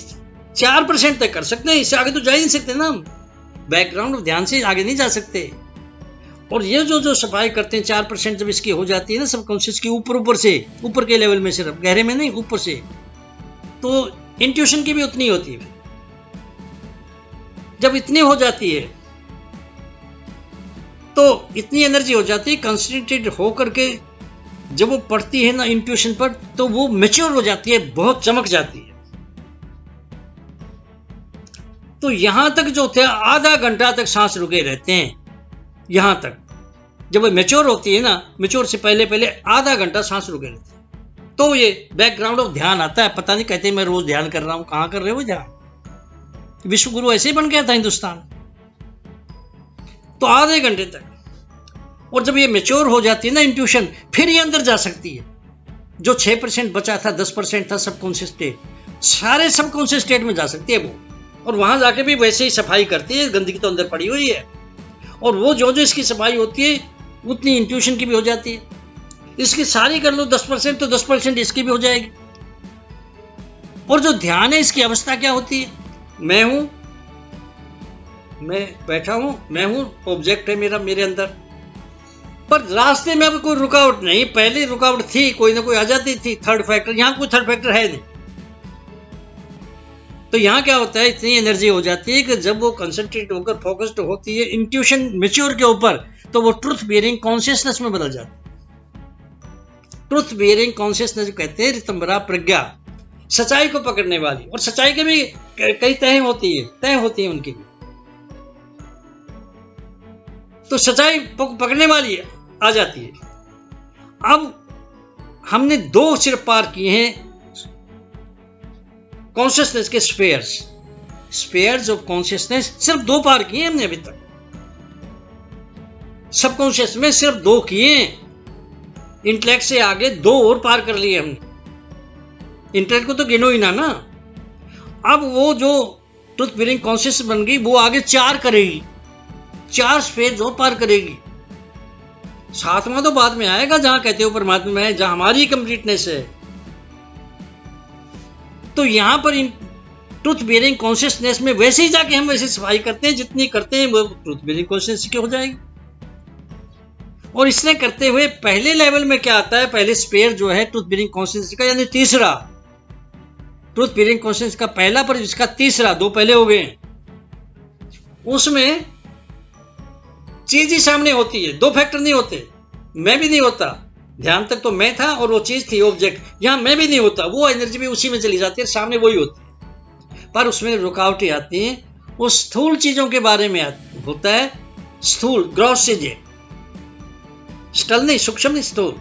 4% तक कर सकते हैं, इससे आगे तो जा ही नहीं सकते ना हम, बैकग्राउंड ऑफ ध्यान से आगे नहीं जा सकते। और ये जो जो सफाई करते हैं 4% जब इसकी हो जाती है ना सबकॉन्शियस की, ऊपर से, ऊपर के लेवल में, सिर्फ गहरे में नहीं, ऊपर से, तो इंट्यूशन की भी उतनी होती है। जब इतनी हो जाती है तो इतनी एनर्जी हो जाती है कंसंट्रेटेड होकर के, जब वो पड़ती है ना इंट्यूशन पर, तो वो मैच्योर हो जाती है, बहुत चमक जाती है। तो यहां तक जो थे आधा घंटा तक सांस रुके रहते हैं, यहां तक जब वो मैच्योर होती है ना, मैच्योर से पहले पहले आधा घंटा सांस रुके रहते हैं, तो ये बैकग्राउंड ऑफ ध्यान आता है। पता नहीं कहते मैं रोज ध्यान कर रहा हूं, कहां कर रहे हो ध्यान? विश्व गुरु ऐसे ही बन गया था हिंदुस्तान। तो आधे घंटे तक, और जब ये मैच्योर हो जाती है ना इंट्यूशन, फिर ये अंदर जा सकती है। जो 6% बचा था, 10% था सबकॉन्शियस स्टेट, सारे सबकॉन्शियस स्टेट में जा सकती है वो, और वहां जाके भी वैसे ही सफाई करती है, गंदगी तो अंदर पड़ी हुई है। और वो जो जो इसकी सफाई होती है उतनी इंट्यूशन की भी हो जाती है। इसकी सारी कर लो 10%, तो 10% इसकी भी हो जाएगी। और जो ध्यान है, इसकी अवस्था क्या होती है? मैं हूं, मैं बैठा हूं, मैं हूं, ऑब्जेक्ट है मेरा मेरे अंदर, पर रास्ते में अब कोई रुकावट नहीं। पहले रुकावट थी, कोई ना कोई आ जाती थी, थर्ड फैक्टर। यहां कोई थर्ड फैक्टर है नहीं। तो यहां क्या होता है, इतनी एनर्जी हो जाती है कि जब वो कंसंट्रेट होकर फोकस्ड होती है इंट्यूशन मैच्योर के ऊपर, तो वो ट्रुथ बियरिंग कॉन्शियसनेस में बदल जाती है। ट्रुथ बियरिंग कॉन्शियसनेस कहते हैं रितंबरा प्रज्ञा, सच्चाई को पकड़ने वाली। और सच्चाई के भी कई तय होती है उनकी भी। तो सच्चाई पकड़ने वाली आ जाती है। अब हमने 2 सिर्फ पार किए हैं कॉन्शियसनेस के स्पेयर्स ऑफ कॉन्शियसनेस, सिर्फ 2 पार किए हमने अभी तक। सबकॉन्शियस में सिर्फ 2 किए, इंटेलेक्ट से आगे 2 और पार कर लिए हमने। इंटेलेक्ट को तो गिनो ही ना। अब वो जो ट्रुथ बियरिंग कॉन्शियस बन गई, वो आगे 4 करेगी, 4 स्पेस और पार करेगी। 7वां तो बाद में आएगा, जहां कहते हो परमात्मा है, जहां हमारी कंप्लीटनेस है। तो यहां पर इन ट्रुथ बियरिंग कॉन्शियसनेस में वैसे ही जाके हम वैसे सफाई करते हैं, जितनी करते हैं वो ट्रुथ बियरिंग कॉन्शियसनेस की हो जाएगी। और इसने करते हुए पहले लेवल में क्या आता है, पहले स्पेयर जो है ट्रुथ बियरिंग कॉन्शियसनेस का, यानी तीसरा, ट्रुथ बियरिंग कॉन्शियसनेस का पहला पर इसका तीसरा, 2 पहले हो गए। उसमें चीज ही सामने होती है, 2 फैक्टर नहीं होते। मैं भी नहीं होता, ध्यान तक तो मैं था और वो चीज थी ऑब्जेक्ट, यहां मैं भी नहीं होता, वो एनर्जी भी उसी में चली जाती है, सामने वही होती है। पर उसमें रुकावटें आती हैं। वो स्थूल चीजों के बारे में होता है, स्थूल ग्रॉस चीजें, स्टल नहीं, सूक्ष्म नहीं, स्थूल,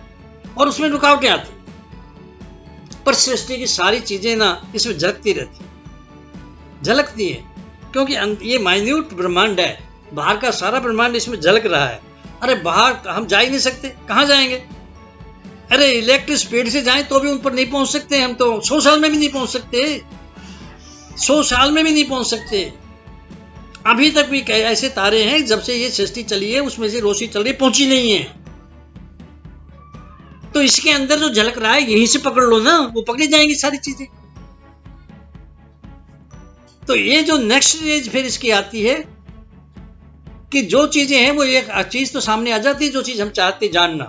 और उसमें रुकावटें आती। पर सृष्टि की सारी चीजें ना इसमें झलकती रहती, झलकती है, क्योंकि ये माइन्यूट ब्रह्मांड है, बाहर का सारा ब्रह्मांड इसमें झलक रहा है। अरे बाहर हम जा ही नहीं सकते, कहां जाएंगे? अरे इलेक्ट्रिक स्पीड से जाएं तो भी उन पर नहीं पहुंच सकते हम, तो 100 साल में भी नहीं पहुंच सकते, 100 साल में भी नहीं पहुंच सकते। अभी तक भी ऐसे तारे हैं, जब से ये सृष्टि चली है उसमें से रोशनी चल रही, पहुंची नहीं है। तो इसके अंदर जो झलक रहा है, यहीं से पकड़ लो ना, वो पकड़ी जाएंगी सारी चीजें। तो ये जो नेक्स्ट स्टेज फिर इसकी आती है कि जो चीजें हैं वो एक चीज तो सामने आ जाती है, जो चीज हम चाहते जानना,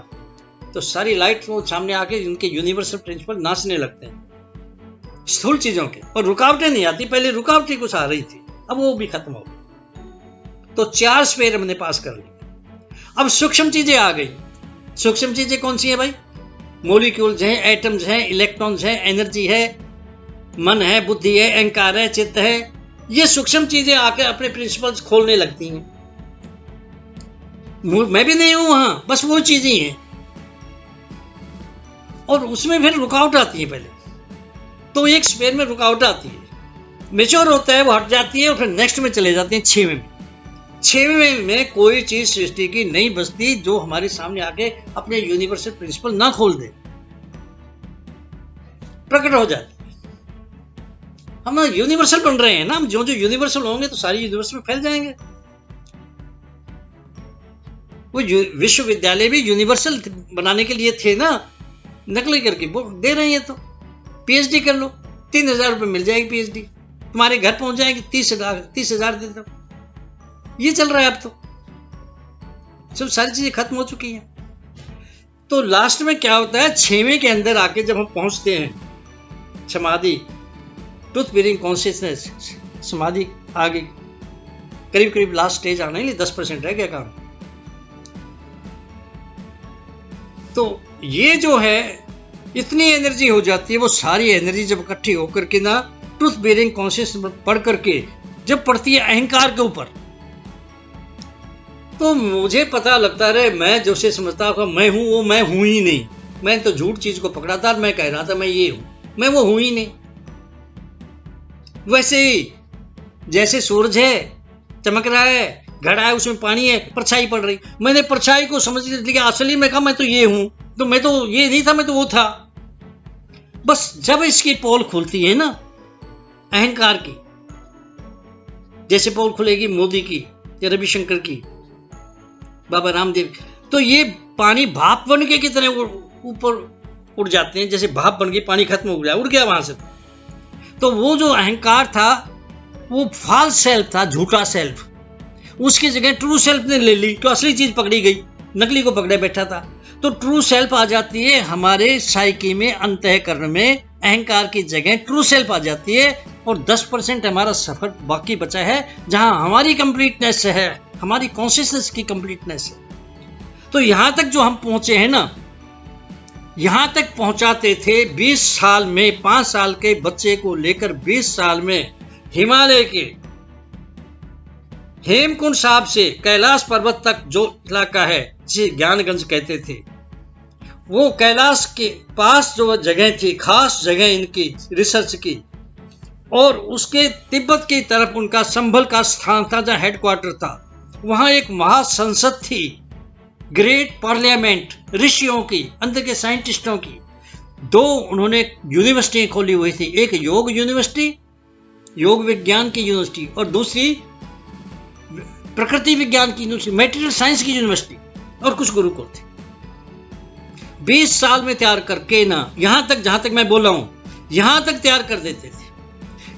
तो सारी लाइट वो सामने आके उनके यूनिवर्सल प्रिंसिपल नाचने लगते हैं स्थूल चीजों के, और रुकावटें नहीं आती। पहले रुकावटें कुछ आ रही थी, अब वो भी खत्म हो गई। तो 4 स्पेयर हमने पास कर ली। अब सूक्ष्म चीजें आ गई। सूक्ष्म चीजें कौन सी है भाई? मॉलिक्यूल्स हैं, एटम्स हैं, इलेक्ट्रॉन्स हैं, एनर्जी है, मन है, बुद्धि है, अहंकार है, चित्त है। ये सूक्ष्म चीजें आके अपने प्रिंसिपल्स खोलने लगती हैं। मैं भी नहीं हूं वहां, बस वो चीजें हैं। और उसमें फिर रुकावट आती है पहले, तो एक स्पेयर में रुकावट आती है, मेच्योर होता है, वो हट जाती है और फिर नेक्स्ट में चले जाते हैं 6वें में। 6वें में कोई चीज सृष्टि की नहीं बचती जो हमारे सामने आके अपने यूनिवर्सल प्रिंसिपल ना खोल दे, प्रकट हो जाती। हम यूनिवर्सल बन रहे हैं ना, हम जो जो यूनिवर्सल होंगे तो सारी यूनिवर्स में फैल जाएंगे। वो विश्वविद्यालय भी यूनिवर्सल बनाने के लिए थे ना, नकली करके वो दे रहे हैं। तो पीएचडी कर लो, 3,000 रुपये मिल जाएगी पीएचडी, तुम्हारे घर पहुंच जाएगी 30,000 दे दो। ये चल रहा है अब तो सब सारी चीजें खत्म हो चुकी हैं। तो लास्ट में क्या होता है, 6वें के अंदर आके जब हम पहुंचते हैं समाधि, ट्रूथ बियरिंग कॉन्शियसनेस, समाधि आगे करीब करीब लास्ट स्टेज आने लिए 10% रह गया काम। तो ये जो है इतनी एनर्जी हो जाती है, वो सारी एनर्जी जब इकट्ठी होकर के ना ट्रूथ बियरिंग कॉन्शियसनेस पढ़ करके जब पड़ती है अहंकार के ऊपर, तो मुझे पता लगता रहे मैं जो से समझता हूँ मैं हूं, वो मैं हूं ही नहीं। मैं तो झूठ चीज को पकड़ा था, मैं कह रहा था मैं ये हूं, मैं वो हूं ही नहीं। वैसे ही जैसे सूरज है, चमक रहा है, घड़ा है, उसमें पानी है, परछाई पड़ रही, मैंने परछाई को समझ लिया, असली में कहा मैं तो ये हूं, तो मैं तो ये नहीं था, मैं तो वो था। बस जब इसकी पोल खुलती है ना अहंकार की, जैसे पोल खुलेगी मोदी की या रविशंकर की, बाबा रामदेव, तो ये पानी भाप बन के कितने ऊपर उड़ जाते हैं, जैसे भाप बन के पानी खत्म हो गया, उड़ गया वहां से। तो वो जो अहंकार था वो फॉल्स सेल्फ था, झूठा सेल्फ, उसकी जगह ट्रू सेल्फ ने ले ली, तो असली चीज पकड़ी गई, नकली को पकड़े बैठा था। तो ट्रू सेल्फ आ जाती है हमारे साइकी में, अंतःकरण में, अहंकार की जगह ट्रू सेल्फ आ जाती है, और 10% हमारा सफर बाकी बचा है, जहां हमारी कंप्लीटनेस है, हमारी कॉन्शियसनेस की कंप्लीटनेस है। तो यहां तक जो हम पहुंचे हैं ना, यहां तक पहुंचाते थे 20 साल में, 5 साल के बच्चे को लेकर 20 साल में हिमालय के हेमकुंड साहब से कैलाश पर्वत तक जो इलाका है जिसे ज्ञानगंज कहते थे, वो कैलाश के पास जो जगह थी, खास जगह इनकी रिसर्च की, और उसके तिब्बत की तरफ उनका संभल का स्थान था जहां हेडक्वार्टर था। वहां एक महासंसद थी, ग्रेट पार्लियामेंट, ऋषियों की, अंदर के साइंटिस्टों की। 2 उन्होंने यूनिवर्सिटी खोली हुई थी, एक योग यूनिवर्सिटी, योग विज्ञान की यूनिवर्सिटी, और दूसरी प्रकृति विज्ञान की यूनिवर्सिटी, मेटीरियल साइंस की यूनिवर्सिटी, और कुछ गुरुकुल थे। 20 साल में तैयार करके ना, यहां तक जहां तक मैं बोला हूं, यहां तक तैयार कर देते थे।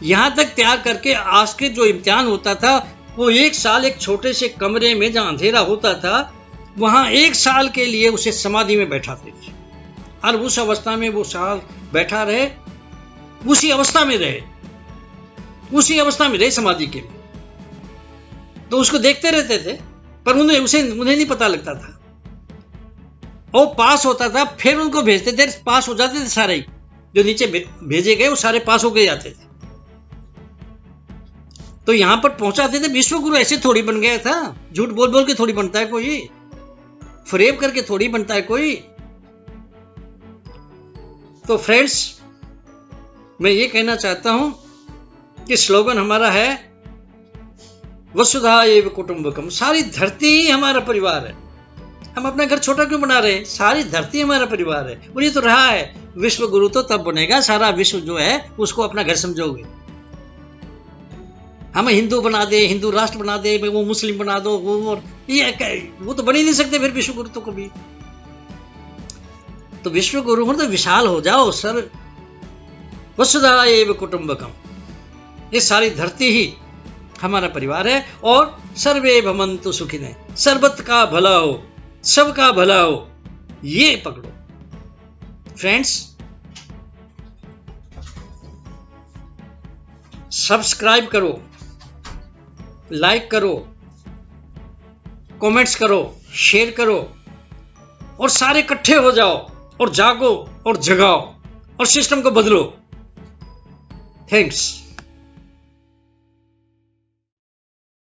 यहां तक तैयार करके आज के जो इम्तिहान होता था, वो 1 साल एक छोटे से कमरे में जहां अंधेरा होता था, वहां 1 साल के लिए उसे समाधि में बैठाते थे, और उस अवस्था में वो साल बैठा रहे, उसी अवस्था में रहे, उसी अवस्था में रहे समाधि के में। तो उसको देखते रहते थे, पर उन्हें नहीं पता लगता था। वो पास होता था, फिर उनको भेजते थे, पास हो जाते थे सारे ही, जो नीचे भेजे गए वो सारे पास हो गए जाते थे। तो यहां पर पहुंचाते थे। विश्वगुरु ऐसे थोड़ी बन गया था, झूठ बोल बोल के थोड़ी बनता है कोई, फ्रेम करके थोड़ी बनता है कोई। तो फ्रेंड्स, मैं ये कहना चाहता हूं कि स्लोगन हमारा है वसुधा एव कुटुंबकम, सारी धरती ही हमारा परिवार है। हम अपना घर छोटा क्यों बना रहे हैं, सारी धरती हमारा परिवार है। और ये तो रहा है, विश्व गुरु तो तब बनेगा, सारा विश्व जो है उसको अपना घर समझोगे। हमें हिंदू बना दे, हिंदू राष्ट्र बना दे, वो मुस्लिम बना दो, वो तो बन ही नहीं सकते फिर विश्व गुरु तो कभी। तो विश्व गुरु हो तो विशाल हो जाओ सर, वसुधा एव कुटुंबकम, ये सारी धरती ही हमारा परिवार है। और सर्वे भवन्तु सुखिनः, सर्वत्र का भला हो, सबका भला हो, ये पकड़ो फ्रेंड्स। सब्सक्राइब करो, लाइक करो, कमेंट्स करो, शेयर करो, और सारे इकट्ठे हो जाओ और जागो और जगाओ और सिस्टम को बदलो। थैंक्स।